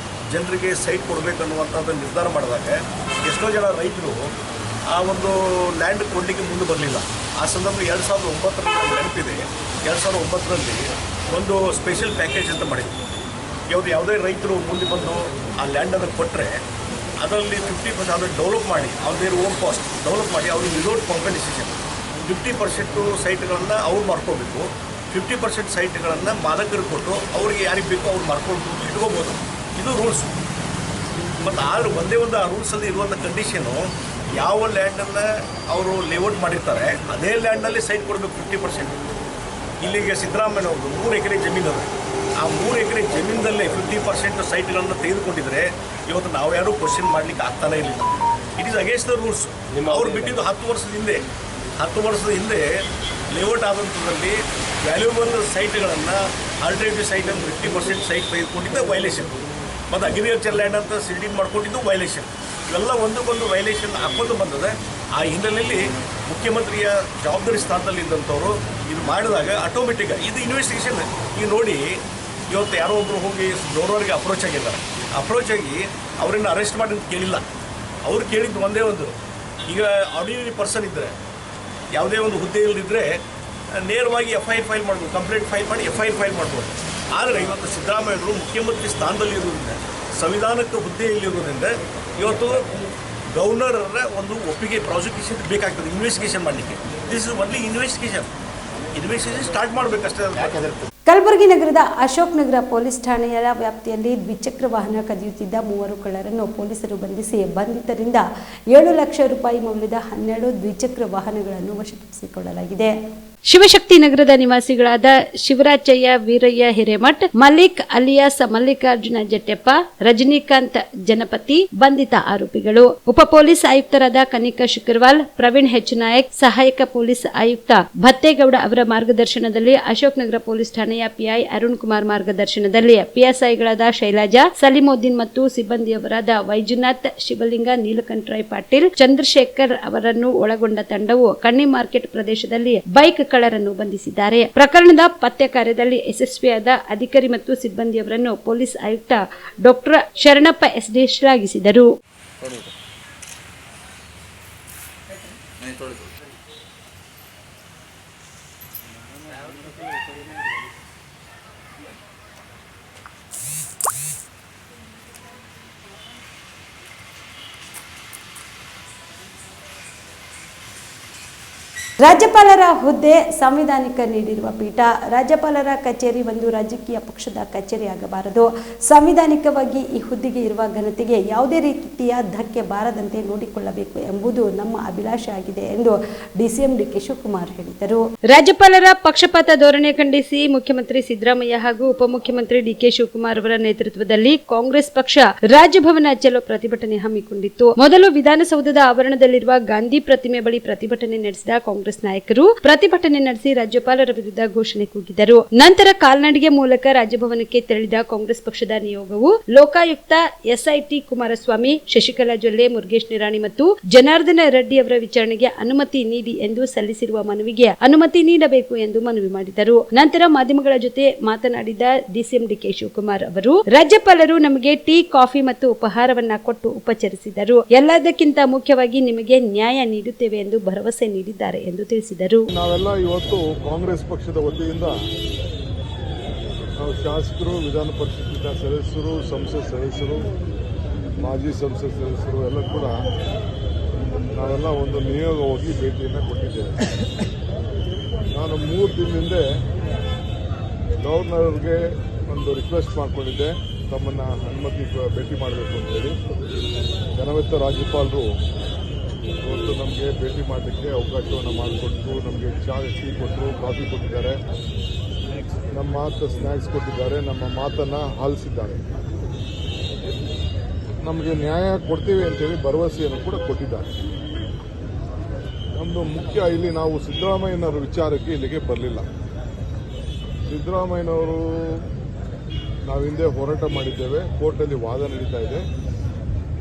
ಜನರಿಗೆ ಸೈಟ್ ಕೊಡಬೇಕನ್ನುವಂಥದ್ದು ನಿರ್ಧಾರ ಮಾಡಿದಾಗ ಎಷ್ಟೋ ಜನ ರೈತರು ಆ ಒಂದು ಲ್ಯಾಂಡ್ ಕೊಡಲಿಕ್ಕೆ ಮುಂದೆ ಬರಲಿಲ್ಲ. ಆ ಸಂದರ್ಭದಲ್ಲಿ 2009ರಲ್ಲಿ ನೆನಪಿದೆ, 2009ರಲ್ಲಿ ಒಂದು ಸ್ಪೆಷಲ್ ಪ್ಯಾಕೇಜ್ ಅಂತ ಮಾಡಿದ್ರು. ಯಾವುದೇ ರೈತರು ಮುಂದೆ ಬಂದು ಆ ಲ್ಯಾಂಡನ್ನು ಕೊಟ್ಟರೆ ಅದರಲ್ಲಿ 50% ಡೆವಲಪ್ ಮಾಡಿ, ಅವ್ರದ್ದು ಓನ್ ಕಾಸ್ಟ್ ಡೆವಲಪ್ ಮಾಡಿ ಅವ್ರಿಗೆ ವಿದೌಟ್ ಕಾಂಪೆನ್ಸೇಷನ್ 50% ಸೈಟ್ಗಳನ್ನು ಅವ್ರು ಮಾರ್ಕೋಬೇಕು, 50% ಸೈಟ್ಗಳನ್ನು ಮಾಲಕರಿಗೆ ಕೊಟ್ಟು ಅವ್ರಿಗೆ ಯಾರಿಗೆ ಬೇಕೋ ಅವ್ರು ಮಾರ್ಕೊಂಡು ಇಟ್ಕೋಬೋದು. ಇದು ರೂಲ್ಸು. ಮತ್ತು ಆದರೂ ಒಂದೇ ಒಂದು ಆ ರೂಲ್ಸಲ್ಲಿ ಇರುವಂಥ ಕಂಡೀಷನು, ಯಾವ ಲ್ಯಾಂಡನ್ನು ಅವರು ಲೇಔಟ್ ಮಾಡಿರ್ತಾರೆ ಅದೇ ಲ್ಯಾಂಡಲ್ಲಿ ಸೈಟ್ ಕೊಡಬೇಕು 50%. ಇಲ್ಲಿಗೆ ಸಿದ್ದರಾಮಯ್ಯನವ್ರದ್ದು 3 ಎಕರೆ ಜಮೀನು ಅದ. ಆ 3 ಎಕರೆ ಜಮೀನದಲ್ಲೇ 50% ಸೈಟ್ಗಳನ್ನು ತೆಗೆದುಕೊಂಡಿದ್ರೆ ಇವತ್ತು ನಾವು ಯಾರೂ ಕ್ವಶನ್ ಮಾಡಲಿಕ್ಕೆ ಆಗ್ತಾನೇ ಇರಲಿಲ್ಲ. It is against the rules. ಅವ್ರು ಬಿಟ್ಟಿದ್ದು 10 ವರ್ಷದ ಹಿಂದೆ ಲೇಔಟ್ ಆದಂಥದ್ದಲ್ಲಿ ವ್ಯಾಲ್ಯೂಬಲ್ ಸೈಟ್ಗಳನ್ನು, ಆಲ್ಟರ್ನೇಟಿವ್ ಸೈಟನ್ನು 50% ಸೈಟ್ ತೆಗೆದುಕೊಂಡಿದ್ದ ವೈಲೇಷನ್, ಮತ್ತು ಅಗ್ರಿಕಲ್ಚರ್ ಲ್ಯಾಂಡ್ ಅಂತ ಸಿಲ್ಡಿಂಗ್ ಮಾಡ್ಕೊಂಡಿದ್ದು ವೈಲೇಷನ್. ಇವೆಲ್ಲ ಒಂದಕ್ಕೊಂದು ವೈಲೇಷನ್ ಹಾಕೊಂಡು ಬಂದದೆ. ಆ ಹಿನ್ನೆಲೆಯಲ್ಲಿ ಮುಖ್ಯಮಂತ್ರಿಯ ಜವಾಬ್ದಾರಿ ಸ್ಥಾನದಲ್ಲಿ ಇದ್ದಂಥವ್ರು ಇದು ಮಾಡಿದಾಗ ಆಟೋಮೆಟಿಕ್ಕಾಗಿ ಇದು ಇನ್ವೆಸ್ಟಿಗೇಷನ್. ಈಗ ನೋಡಿ, ಇವತ್ತು ಯಾರೋ ಒಬ್ಬರು ಹೋಗಿ ಗೌರವರಿಗೆ ಅಪ್ರೋಚ್ ಆಗಿದ್ದಾರೆ. ಅಪ್ರೋಚ್ ಆಗಿ ಅವರನ್ನು ಅರೆಸ್ಟ್ ಮಾಡಿ ಅಂತ ಕೇಳಿಲ್ಲ. ಅವ್ರು ಕೇಳಿದ್ದು ಒಂದೇ ಒಂದು, ಈಗ ಆರ್ಡಿನರಿ ಪರ್ಸನ್ ಇದ್ದರೆ, ಯಾವುದೇ ಒಂದು ಹುದ್ದೆಯಲ್ಲಿದ್ದರೆ ನೇರವಾಗಿ FIR ಫೈಲ್ ಮಾಡ್ಬೋದು, ಕಂಪ್ಲೇಂಟ್ ಫೈಲ್ ಮಾಡಿ FIR ಫೈಲ್ ಮಾಡ್ಬೋದು. ಆದರೆ ಇವತ್ತು ಸಿದ್ದರಾಮಯ್ಯರು ಮುಖ್ಯಮಂತ್ರಿ ಸ್ಥಾನದಲ್ಲಿರೋದ್ರಿಂದ, ಸಂವಿಧಾನಕ್ಕೆ ಹುದ್ದೆಯಲ್ಲಿರೋದ್ರಿಂದ ಇವತ್ತು ಗವರ್ನರರ ಒಂದು ಒಪ್ಪಿಗೆ ಪ್ರಾಸಿಕ್ಯೂಷನ್ ಬೇಕಾಗ್ತದೆ ಇನ್ವೆಸ್ಟಿಗೇಷನ್ ಮಾಡಲಿಕ್ಕೆ. This is only investigation start ಮಾಡಬೇಕಷ್ಟೇ.
ಕಲಬುರಗಿ ನಗರದ ಅಶೋಕ್ ನಗರ ಪೊಲೀಸ್ ಠಾಣೆಯ ವ್ಯಾಪ್ತಿಯಲ್ಲಿ ದ್ವಿಚಕ್ರ ವಾಹನ ಕದಿಯುತ್ತಿದ್ದ 3 ಕಳ್ಳರನ್ನು ಪೊಲೀಸರು ಬಂಧಿಸಿ ಬಂಧಿತರಿಂದ 7 ಲಕ್ಷ ರೂಪಾಯಿ ಮೌಲ್ಯದ 12 ದ್ವಿಚಕ್ರ ವಾಹನಗಳನ್ನು ವಶಪಡಿಸಿಕೊಳ್ಳಲಾಗಿದೆ.
ಶಿವಶಕ್ತಿ ನಗರದ ನಿವಾಸಿಗಳಾದ ಶಿವರಾಜಯ್ಯ ವೀರಯ್ಯ ಹಿರೇಮಠ್, ಮಲ್ಲಿಕ್ ಅಲಿಯಾಸ್ ಮಲ್ಲಿಕಾರ್ಜುನ ಜಟ್ಟೆಪ್ಪ, ರಜನಿಕಾಂತ್ ಜನಪತಿ ಬಂಧಿತ ಆರೋಪಿಗಳು. ಉಪ ಪೊಲೀಸ್ ಆಯುಕ್ತರಾದ ಕನಿಕಾ ಶುಕ್ರವಾಲ್, ಪ್ರವೀಣ್ ಹೆಚ್ ನಾಯಕ್, ಸಹಾಯಕ ಪೊಲೀಸ್ ಆಯುಕ್ತ ಭತ್ತೇಗೌಡ ಅವರ ಮಾರ್ಗದರ್ಶನದಲ್ಲಿ ಅಶೋಕ್ ನಗರ ಪೊಲೀಸ್ ಠಾಣೆಯ ಠಾಣೆಯ ಪಿಐ ಅರುಣ್ ಕುಮಾರ್ ಮಾರ್ಗದರ್ಶನದಲ್ಲಿ ಪಿಎಸ್ಐಗಳಾದ ಶೈಲಜಾ, ಸಲೀಮುದ್ದೀನ್ ಮತ್ತು ಸಿಬ್ಬಂದಿಯವರಾದ ವೈಜುನಾಥ್, ಶಿವಲಿಂಗ, ನೀಲಕಂಠರಾಯ್ ಪಾಟೀಲ್, ಚಂದ್ರಶೇಖರ್ ಅವರನ್ನು ಒಳಗೊಂಡ ತಂಡವು ಕಣ್ಣಿ ಮಾರ್ಕೆಟ್ ಪ್ರದೇಶದಲ್ಲಿ ಬೈಕ್ ಕಳ್ಳರನ್ನು ಬಂಧಿಸಿದ್ದಾರೆ. ಪ್ರಕರಣದ ಪತ್ತೆ ಕಾರ್ಯದಲ್ಲಿ ಯಶಸ್ವಿಯಾದ ಅಧಿಕಾರಿ ಮತ್ತು ಸಿಬ್ಬಂದಿಯವರನ್ನು ಪೊಲೀಸ್ ಆಯುಕ್ತ ಡಾಕ್ಟರ್ ಶರಣಪ್ಪ SD ಶ್ಲಾಘಿಸಿದರು.
ರಾಜ್ಯಪಾಲರ ಹುದ್ದೆ ಸಂವಿಧಾನಿಕ ನೀಡಿರುವ ಪೀಠ. ರಾಜ್ಯಪಾಲರ ಕಚೇರಿ ಒಂದು ರಾಜಕೀಯ ಪಕ್ಷದ ಕಚೇರಿಯಾಗಬಾರದು. ಸಂವಿಧಾನಿಕವಾಗಿ ಈ ಹುದ್ದೆಗೆ ಇರುವ ಘನತೆಗೆ ಯಾವುದೇ ರೀತಿಯ ಧಕ್ಕೆ ಬಾರದಂತೆ ನೋಡಿಕೊಳ್ಳಬೇಕು ಎಂಬುದು ನಮ್ಮ ಅಭಿಲಾಷೆ ಆಗಿದೆ ಎಂದು DCM DK ಶಿವಕುಮಾರ್ ಹೇಳಿದರು.
ರಾಜ್ಯಪಾಲರ ಪಕ್ಷಪಾತ ಧೋರಣೆ ಖಂಡಿಸಿ ಮುಖ್ಯಮಂತ್ರಿ ಸಿದ್ದರಾಮಯ್ಯ ಹಾಗೂ ಉಪಮುಖ್ಯಮಂತ್ರಿ DK ಶಿವಕುಮಾರ್ ಅವರ ನೇತೃತ್ವದಲ್ಲಿ ಕಾಂಗ್ರೆಸ್ ಪಕ್ಷ ರಾಜಭವನ ಚಲೋ ಪ್ರತಿಭಟನೆ ಹಮ್ಮಿಕೊಂಡಿತ್ತು. ಮೊದಲು ವಿಧಾನಸೌಧದ ಆವರಣದಲ್ಲಿರುವ ಗಾಂಧಿ ಪ್ರತಿಮೆ ಬಳಿ ಪ್ರತಿಭಟನೆ ನಡೆಸಿದ ಕಾಂಗ್ರೆಸ್ ನಾಯಕರು ಪ್ರತಿಭಟನೆ ನಡೆಸಿ ರಾಜ್ಯಪಾಲರ ವಿರುದ್ಧ ಘೋಷಣೆ ಕೂಗಿದರು. ನಂತರ ಕಾಲ್ನಡಿಗೆ ಮೂಲಕ ರಾಜಭವನಕ್ಕೆ ತೆರಳಿದ ಕಾಂಗ್ರೆಸ್ ಪಕ್ಷದ ನಿಯೋಗವು ಲೋಕಾಯುಕ್ತ SIT ಕುಮಾರಸ್ವಾಮಿ, ಶಶಿಕಲಾ ಜೊಲ್ಲೆ, ಮುರುಗೇಶ್ ನಿರಾಣಿ ಮತ್ತು ಜನಾರ್ದನ ರೆಡ್ಡಿ ಅವರ ವಿಚಾರಣೆಗೆ ಅನುಮತಿ ನೀಡಿ ಎಂದು ಸಲ್ಲಿಸಿರುವ ಮನವಿಗೆ ಅನುಮತಿ ನೀಡಬೇಕು ಎಂದು ಮನವಿ ಮಾಡಿದರು. ನಂತರ ಮಾಧ್ಯಮಗಳ ಜೊತೆ ಮಾತನಾಡಿದ DCM DK ಶಿವಕುಮಾರ್ ಅವರು, ರಾಜ್ಯಪಾಲರು ನಮಗೆ ಟೀ, ಕಾಫಿ ಮತ್ತು ಉಪಹಾರವನ್ನ ಕೊಟ್ಟು ಉಪಚರಿಸಿದರು. ಎಲ್ಲದಕ್ಕಿಂತ ಮುಖ್ಯವಾಗಿ ನಿಮಗೆ ನ್ಯಾಯ ನೀಡುತ್ತೇವೆ ಎಂದು ಭರವಸೆ ನೀಡಿದ್ದಾರೆ ಎಂದು ತಿಳಿಸಿದರು.
ನಾವೆಲ್ಲ ಇವತ್ತು ಕಾಂಗ್ರೆಸ್ ಪಕ್ಷದ ವತಿಯಿಂದ ನಾವು ಶಾಸಕರು, ವಿಧಾನ ಪರಿಷತ್ತಿನ ಸದಸ್ಯರು, ಸಂಸತ್ ಸದಸ್ಯರು, ಮಾಜಿ ಸಂಸತ್ ಸದಸ್ಯರು ಎಲ್ಲ ಕೂಡ ನಾವೆಲ್ಲ ಒಂದು ನಿಯೋಗ ಹೋಗಿ ಭೇಟಿಯನ್ನು ಕೊಟ್ಟಿದ್ದೇವೆ. ನಾನು 3 ದಿನದಿಂದ ಗವರ್ನರ್ ಅವ್ರಿಗೆ ಒಂದು ರಿಕ್ವೆಸ್ಟ್ ಮಾಡಿಕೊಂಡಿದ್ದೆ, ತಮ್ಮನ್ನು ಅನುಮತಿ ಭೇಟಿ ಮಾಡಬೇಕು ಅಂತೇಳಿ. ಘನವೆತ್ತ ರಾಜ್ಯಪಾಲರು ಇವತ್ತು ನಮಗೆ ಭೇಟಿ ಮಾಡಲಿಕ್ಕೆ ಅವಕಾಶವನ್ನು ಮಾಡಿಕೊಟ್ಟು ನಮಗೆ ಟೀ ಕೊಟ್ಟರು, ಕಾಫಿ ಕೊಟ್ಟಿದ್ದಾರೆ, ನಮ್ಮ ಮಾತು ಸ್ನ್ಯಾಕ್ಸ್ ಕೊಟ್ಟಿದ್ದಾರೆ, ನಮ್ಮ ಮಾತನ್ನು ಆಲಿಸಿದ್ದಾರೆ. ನಮಗೆ ನ್ಯಾಯ ಕೊಡ್ತೀವಿ ಅಂತೇಳಿ ಭರವಸೆಯನ್ನು ಕೂಡ ಕೊಟ್ಟಿದ್ದಾರೆ. ನಮ್ಮದು ಮುಖ್ಯ ಇಲ್ಲಿ ನಾವು ಸಿದ್ದರಾಮಯ್ಯನವರ ವಿಚಾರಕ್ಕೆ ಇಲ್ಲಿಗೆ ಬರಲಿಲ್ಲ. ಸಿದ್ದರಾಮಯ್ಯನವರು ನಾವು ಹಿಂದೆ ಹೋರಾಟ ಮಾಡಿದ್ದೇವೆ, ಕೋರ್ಟಲ್ಲಿ ವಾದ ನಡೀತಾ ಇದೆ.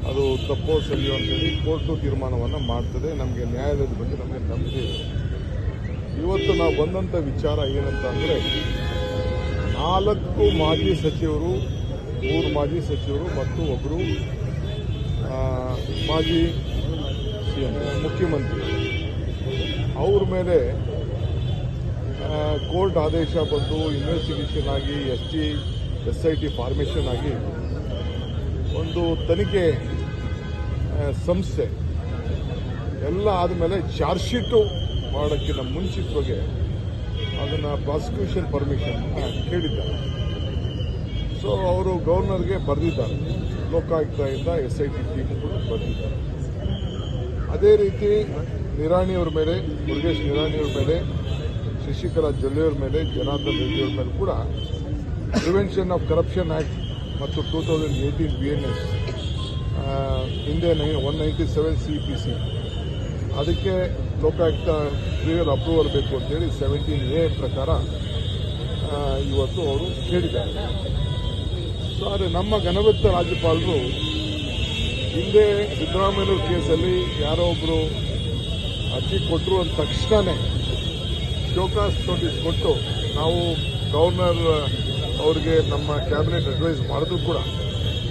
ಅದು ತಪ್ಪೋ ಸರಿಯೋ ಅಂತೇಳಿ ಕೋರ್ಟು ತೀರ್ಮಾನವನ್ನು ಮಾಡ್ತದೆ. ನಮಗೆ ನ್ಯಾಯಾಲಯದ ಬಗ್ಗೆ ನಮಗೆ ನಂಬಿಕೆ ಇದೆ. ಇವತ್ತು ನಾವು ಬಂದಂಥ ವಿಚಾರ ಏನಂತ ಅಂದರೆ 4 ಮಾಜಿ ಸಚಿವರು, 3 ಮಾಜಿ ಸಚಿವರು ಮತ್ತು ಒಬ್ಬರು ಮಾಜಿ ಮುಖ್ಯಮಂತ್ರಿ, ಅವ್ರ ಮೇಲೆ ಕೋರ್ಟ್ ಆದೇಶ ಬಂದು ಇನ್ವೆಸ್ಟಿಗೇಷನ್ ಆಗಿ SIT ಫಾರ್ಮೇಷನ್ ಆಗಿ ಒಂದು ತನಿಖೆ ಸಂಸ್ಥೆ ಎಲ್ಲ ಆದಮೇಲೆ ಚಾರ್ಜ್ ಶೀಟು ಮಾಡೋಕ್ಕಿಂತ ಮುಂಚಿತವಾಗಿ ಅದನ್ನು ಪ್ರಾಸಿಕ್ಯೂಷನ್ ಪರ್ಮಿಷನ್ ಕೇಳಿದ್ದಾರೆ. ಸೊ ಅವರು ಗವರ್ನರ್ಗೆ ಬರೆದಿದ್ದಾರೆ, ಲೋಕಾಯುಕ್ತದಿಂದ SIT ಟೀಮ್ ಕೂಡ ಬರೆದಿದ್ದಾರೆ. ಅದೇ ರೀತಿ ನಿರಾಣಿಯವ್ರ ಮೇಲೆ, ಮುರುಗೇಶ್ ನಿರಾಣಿಯವ್ರ ಮೇಲೆ, ಶಶಿಕಲಾ ಜೊಲ್ಲೆಯವ್ರ ಮೇಲೆ, ಜನಾರ್ದನ್ ರೆಡ್ಡಿಯವ್ರ ಮೇಲೆ ಕೂಡ ಪ್ರಿವೆನ್ಷನ್ ಆಫ್ ಕರಪ್ಷನ್ ಆ್ಯಕ್ಟ್ ಮತ್ತು 2018 BNS ಹಿಂದೆ 197 CPC ಅದಕ್ಕೆ ಲೋಕಾಯುಕ್ತ ಪ್ರಿಯರ್ ಅಪ್ರೂವಲ್ ಬೇಕು ಅಂತೇಳಿ 17A ಪ್ರಕಾರ ಇವತ್ತು ಅವರು ಕೇಳಿದ್ದಾರೆ. ಸೊ ಆದರೆ ನಮ್ಮ ಘನವೆತ್ತ ರಾಜ್ಯಪಾಲರು ಹಿಂದೆ ಸಿದ್ದರಾಮಯ್ಯವ್ರ ಕೇಸಲ್ಲಿ ಯಾರೋ ಒಬ್ಬರು ಅರ್ಜಿ ಕೊಟ್ಟರು ಅಂದ ತಕ್ಷಣವೇ ಶೋಕಾಸ್ ನೋಟಿಸ್ ಕೊಟ್ಟು ನಾವು ಗವರ್ನರ್ ಅವ್ರಿಗೆ ನಮ್ಮ ಕ್ಯಾಬಿನೆಟ್ ಅಡ್ವೈಸ್ ಮಾಡಿದ್ರು ಕೂಡ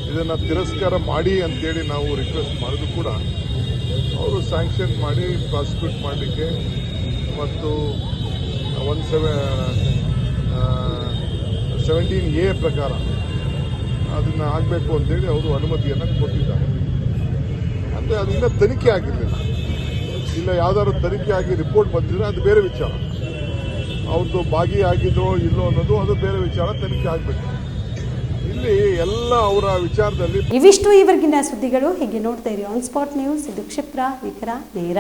ಇದನ್ನು ತಿರಸ್ಕಾರ ಮಾಡಿ ಅಂತೇಳಿ ನಾವು ರಿಕ್ವೆಸ್ಟ್ ಮಾಡಿದ್ರು ಕೂಡ ಅವರು ಸ್ಯಾಂಕ್ಷನ್ ಮಾಡಿ ಪ್ರಾಸಿಕ್ಯೂಟ್ ಮಾಡಲಿಕ್ಕೆ ಮತ್ತು 17A ಪ್ರಕಾರ ಅದನ್ನು ಆಗಬೇಕು ಅಂತೇಳಿ ಅವರು ಅನುಮತಿಯನ್ನು ಕೊಟ್ಟಿದ್ದಾರೆ. ಅಂದರೆ ಅದರಿಂದ ತನಿಖೆ ಆಗಿರಲಿಲ್ಲ. ಇಲ್ಲ ಯಾವ್ದಾದ್ರು ತನಿಖೆ ಆಗಿ ರಿಪೋರ್ಟ್ ಬಂದಿದ್ರೆ ಅದು ಬೇರೆ ವಿಚಾರ, ಅವ್ರದ್ದು ಭಾಗಿಯಾಗಿದ್ದೋ ಇಲ್ಲೋ ಅನ್ನೋದು ಅದು ಬೇರೆ ವಿಚಾರ, ತನಿಖೆ ಆಗಬೇಕು. ಇಲ್ಲಿ ಎಲ್ಲ ಅವರ ವಿಚಾರದಲ್ಲಿ.
ಇವಿಷ್ಟು ಇವರೆಗಿನ ಸುದ್ದಿಗಳು. ಹೀಗೆ ನೋಡ್ತಾ ಇರಿ ಆನ್ ಸ್ಪಾಟ್ ನ್ಯೂಸ್. ಇದು ಕ್ಷಿಪ್ರ, ನಿಖರ, ನೇರ.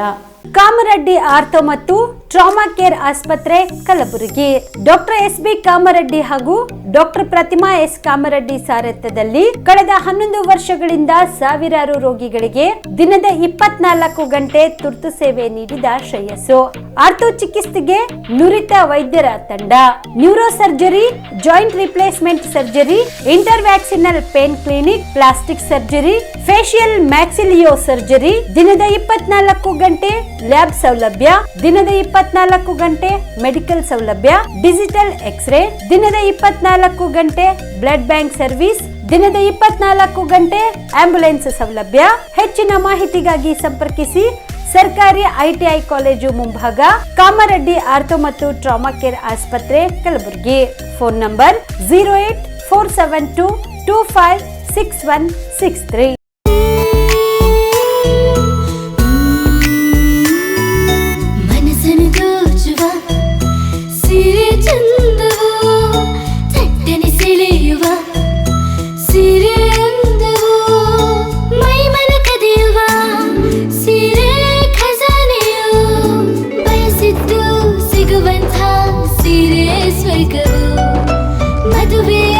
ಕಾಮರೆಡ್ಡಿ ಆರ್ಥೋ ಮತ್ತು ಟ್ರಾಮಾ ಕೇರ್ ಆಸ್ಪತ್ರೆ ಕಲಬುರಗಿ. ಡಾಕ್ಟರ್ SB ಕಾಮರೆಡ್ಡಿ ಹಾಗೂ ಡಾಕ್ಟರ್ ಪ್ರತಿಮಾ S ಕಾಮರೆಡ್ಡಿ ಸಾರಥ್ಯದಲ್ಲಿ ಕಳೆದ 11 ವರ್ಷಗಳಿಂದ ಸಾವಿರಾರು ರೋಗಿಗಳಿಗೆ ದಿನದ 24 ಗಂಟೆ ತುರ್ತು ಸೇವೆ ನೀಡಿದ ಶ್ರೇಯಸ್ಸು. ಆರ್ಥೋ ಚಿಕಿತ್ಸೆಗೆ ನುರಿತ ವೈದ್ಯರ ತಂಡ, neuro surgery, joint replacement surgery, interventional pain clinic, plastic surgery, facial maxillo surgery, ದಿನದ 24 ಗಂಟೆ ಲ್ಯಾಬ್ ಸೌಲಭ್ಯ, ದಿನದ 24 ಗಂಟೆ ಮೆಡಿಕಲ್ ಸೌಲಭ್ಯ, ಡಿಜಿಟಲ್ ಎಕ್ಸ್ರೇ, ದಿನದ 24 ಗಂಟೆ ಬ್ಲಡ್ ಬ್ಯಾಂಕ್ ಸರ್ವಿಸ್, ದಿನದ 24 ಗಂಟೆ ಆಂಬ್ಯುಲೆನ್ಸ್ ಸೌಲಭ್ಯ. ಹೆಚ್ಚಿನ ಮಾಹಿತಿಗಾಗಿ ಸಂಪರ್ಕಿಸಿ ಸರ್ಕಾರಿ ITI ಕಾಲೇಜು ಮುಂಭಾಗ, ಕಾಮರೆಡ್ಡಿ ಆರ್ಥೋ ಮತ್ತು ಟ್ರಾಮಾ ಕೇರ್ ಆಸ್ಪತ್ರೆ ಕಲಬುರಗಿ. Phone number 08472256163.
ಮದುವೆಯ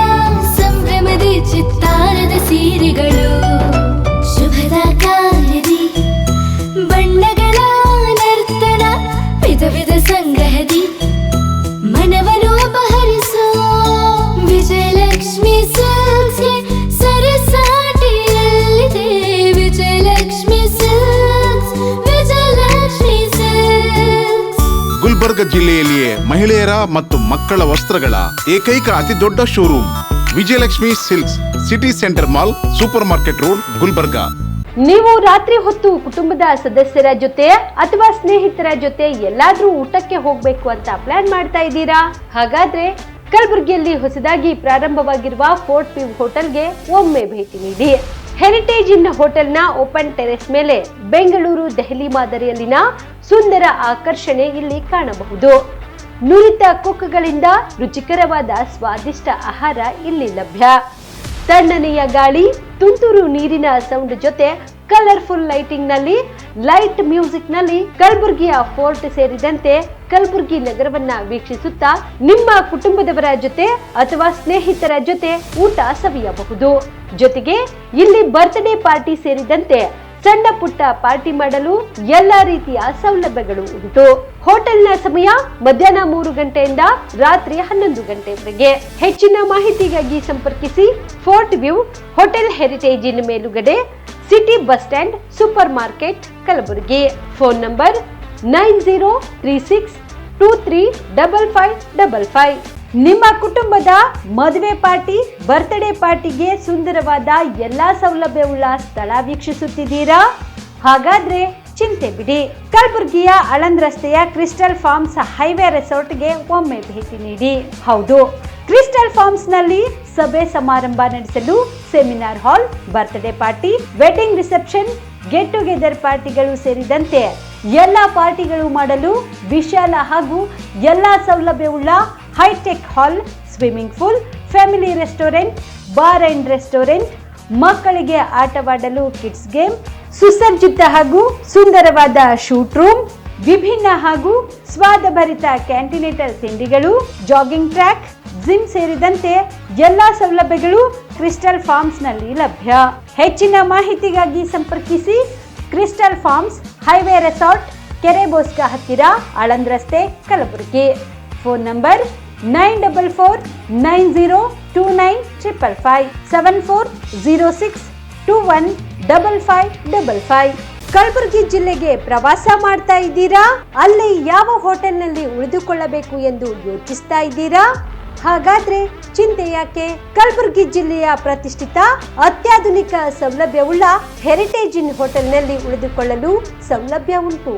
ಸಂಭ್ರಮದ ಚಿತ್ತಾರದ ಸೀರೆಗಳು, ಶುಭದ ಕಾರ್ಯದಿ ಬಣ್ಣಗಳ ನರ್ತನ, ವಿಧ ವಿಧ ಸಂಗ್ರಹದಿ ಮನವನ್ನು ಅಪಹರಿಸೋ ವಿಜಯಲಕ್ಷ್ಮಿ ಸಿಲ್ಕ್ಸ್ ಸರಸಾಟಿಯಲ್ಲಿದೆ. Vijayalakshmi Silks, Vijayalakshmi Silks.
ಗುಲ್ಬರ್ಗ ಜಿಲ್ಲೆಯಲ್ಲಿಯೇ ಮಹಿಳೆಯರ ಮತ್ತು ಮಕ್ಕಳ ವಸ್ತ್ರಗಳ ಏಕೈಕ ಅತಿ ದೊಡ್ಡ showroom Vijayalakshmi Silks, City Centre Mall, Super Market Road, Gulbarga.
ನೀವು ರಾತ್ರಿ ಹೊತ್ತು ಕುಟುಂಬದ ಸದಸ್ಯರ ಜೊತೆ ಅಥವಾ ಸ್ನೇಹಿತರ ಜೊತೆ ಎಲ್ಲಾದ್ರೂ ಊಟಕ್ಕೆ ಹೋಗ್ಬೇಕು ಅಂತ ಪ್ಲಾನ್ ಮಾಡ್ತಾ ಇದ್ದೀರಾ? ಹಾಗಾದ್ರೆ ಕಲಬುರಗಿಯಲ್ಲಿ ಹೊಸದಾಗಿ ಪ್ರಾರಂಭವಾಗಿರುವ ಫೋರ್ಟ್ ವ್ಯೂ ಹೋಟೆಲ್ಗೆ ಒಮ್ಮೆ ಭೇಟಿ ನೀಡಿ. ಹೆರಿಟೇಜ್ ಇನ್ ಹೋಟೆಲ್ನ ಓಪನ್ ಟೆರೆಸ್ ಮೇಲೆ ಬೆಂಗಳೂರು, ದೆಹಲಿ ಮಾದರಿಯಲ್ಲಿನ ಸುಂದರ ಆಕರ್ಷಣೆ ಇಲ್ಲಿ ಕಾಣಬಹುದು. ನುರಿತ ಕುಕ್ಗಳಿಂದ ರುಚಿಕರವಾದ ಸ್ವಾದಿಷ್ಟ ಆಹಾರ ಇಲ್ಲಿ ಲಭ್ಯ. ತಣ್ಣನೆಯ ಗಾಳಿ, ತುಂತುರು ನೀರಿನ ಸೌಂಡ್ ಜೊತೆ ಕಲರ್ಫುಲ್ ಲೈಟಿಂಗ್ ನಲ್ಲಿ, ಲೈಟ್ ಮ್ಯೂಸಿಕ್ ನಲ್ಲಿ ಕಲಬುರಗಿಯ ಫೋರ್ಟ್ ಸೇರಿದಂತೆ ಕಲಬುರಗಿ ನಗರವನ್ನ ವೀಕ್ಷಿಸುತ್ತಾ ನಿಮ್ಮ ಕುಟುಂಬದವರ ಜೊತೆ ಅಥವಾ ಸ್ನೇಹಿತರ ಜೊತೆ ಊಟ ಸವಿಯಬಹುದು. ಜೊತೆಗೆ ಇಲ್ಲಿ ಬರ್ತ್ಡೇ ಪಾರ್ಟಿ ಸೇರಿದಂತೆ ಸಣ್ಣ ಪುಟ್ಟ ಪಾರ್ಟಿ ಮಾಡಲು ಎಲ್ಲಾ ರೀತಿಯ ಸೌಲಭ್ಯಗಳು ಉಂಟು. ಹೋಟೆಲ್ನ ಸಮಯ ಮಧ್ಯಾಹ್ನ 3 ಗಂಟೆಯಿಂದ ರಾತ್ರಿ 11 ಗಂಟೆವರೆಗೆ. ಹೆಚ್ಚಿನ ಮಾಹಿತಿಗಾಗಿ ಸಂಪರ್ಕಿಸಿ ಫೋರ್ಟ್ ವ್ಯೂ ಹೋಟೆಲ್, ಹೆರಿಟೇಜ್ ಇನ್ ಮೇಲುಗಡೆ, city bus stand, super market, Kalaburagi. Phone number 9036235555. ನಿಮ್ಮ ಕುಟುಂಬದ ಮದುವೆ ಪಾರ್ಟಿ, ಬರ್ತ್ಡೇ ಪಾರ್ಟಿಗೆ ಸುಂದರವಾದ ಎಲ್ಲಾ ಸೌಲಭ್ಯವುಳ್ಳ ಸ್ಥಳ ವೀಕ್ಷಿಸುತ್ತಿದ್ದೀರಾ? ಹಾಗಾದ್ರೆ ಚಿಂತೆ ಬಿಡಿ. ಕಲಬುರಗಿಯ ಆಳಂದ್ ರಸ್ತೆಯ ಕ್ರಿಸ್ಟಲ್ ಫಾರ್ಮ್ಸ್ ಹೈವೇ ರೆಸಾರ್ಟ್ಗೆ ಒಮ್ಮೆ ಭೇಟಿ ನೀಡಿ. ಹೌದು, ಕ್ರಿಸ್ಟಲ್ ಫಾರ್ಮ್ಸ್ ನಲ್ಲಿ ಸಭೆ ಸಮಾರಂಭ ನಡೆಸಲು seminar hall, birthday party, wedding reception, get together ಪಾರ್ಟಿಗಳು ಸೇರಿದಂತೆ ಎಲ್ಲ ಪಾರ್ಟಿಗಳು ಮಾಡಲು ವಿಶಾಲ ಹಾಗೂ ಎಲ್ಲ ಸೌಲಭ್ಯವುಳ್ಳ hi tech hall, swimming pool, family restaurant, bar and restaurant, ಮಕ್ಕಳಿಗೆ ಆಟವಾಡಲು ಕಿಡ್ಸ್ ಗೇಮ್, ಸುಸಜ್ಜಿತ ಹಾಗೂ ಸುಂದರವಾದ ಶೂಟ್ ರೂಮ್, ವಿಭಿನ್ನ ಹಾಗೂ ಸ್ವಾದಭರಿತ ಕ್ಯಾಂಟಿನೇಟರ್ ತಿಂಡಿಗಳು, ಜಾಗಿಂಗ್ ಟ್ರ್ಯಾಕ್, ಜಿಮ್ ಸೇರಿದಂತೆ ಎಲ್ಲಾ ಸೌಲಭ್ಯಗಳು ಕ್ರಿಸ್ಟಲ್ ಫಾರ್ಮ್ಸ್ ನಲ್ಲಿ ಲಭ್ಯ. ಹೆಚ್ಚಿನ ಮಾಹಿತಿಗಾಗಿ ಸಂಪರ್ಕಿಸಿ ಕ್ರಿಸ್ಟಲ್ ಫಾರ್ಮ್ಸ್ ಹೈವೇ ರೆಸಾರ್ಟ್, ಕೆರೆ ಬೋಸ್ಕ ಹತ್ತಿರ, ಆಳಂದ್ ರಸ್ತೆ, ಕಲಬುರಗಿ. Phone number 9490295555 7406215555. ಕಲಬುರಗಿ ಜಿಲ್ಲೆಗೆ ಪ್ರವಾಸ ಮಾಡ್ತಾ ಇದ್ದೀರಾ? ಅಲ್ಲಿ ಯಾವ ಹೋಟೆಲ್ನಲ್ಲಿ ಉಳಿದುಕೊಳ್ಳಬೇಕು ಎಂದು ಯೋಚಿಸ್ತಾ ಇದ್ದೀರಾ? ಹಾಗಾದ್ರೆ ಚಿಂತೆ ಯಾಕೆ? ಕಲಬುರಗಿ ಜಿಲ್ಲೆಯ ಪ್ರತಿಷ್ಠಿತ ಅತ್ಯಾಧುನಿಕ ಸೌಲಭ್ಯವುಳ್ಳ ಹೆರಿಟೇಜ್ ಇನ್ ಹೋಟೆಲ್ನಲ್ಲಿ ಉಳಿದುಕೊಳ್ಳಲು ಸೌಲಭ್ಯ ಉಂಟು.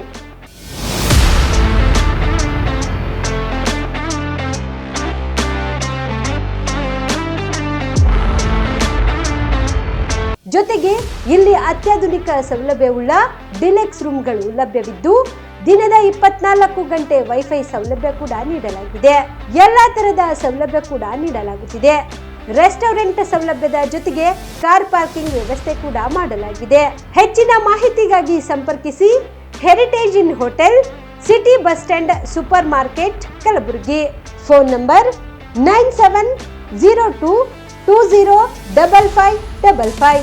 ಜೊತೆಗೆ ಇಲ್ಲಿ ಅತ್ಯಾಧುನಿಕ ಸೌಲಭ್ಯವುಳ್ಳ ಡಿಲೆಕ್ಸ್ ರೂಮ್ಗಳು ಲಭ್ಯವಿದ್ದು ದಿನದ 24 ಗಂಟೆ ವೈಫೈ ಸೌಲಭ್ಯ ಕೂಡ ನೀಡಲಾಗಿದೆ. ಎಲ್ಲಾ ತರಹದ ಸೌಲಭ್ಯ ಕೂಡ ನೀಡಲಾಗುತ್ತಿದೆ.
ರೆಸ್ಟೋರೆಂಟ್ ಸೌಲಭ್ಯದ ಜೊತೆಗೆ ಕಾರ್ ಪಾರ್ಕಿಂಗ್ ವ್ಯವಸ್ಥೆ ಕೂಡ ಮಾಡಲಾಗಿದೆ. ಹೆಚ್ಚಿನ ಮಾಹಿತಿಗಾಗಿ ಸಂಪರ್ಕಿಸಿ heritage inn hotel, city bus stand, super market, Kalaburagi. Phone number 9702205555.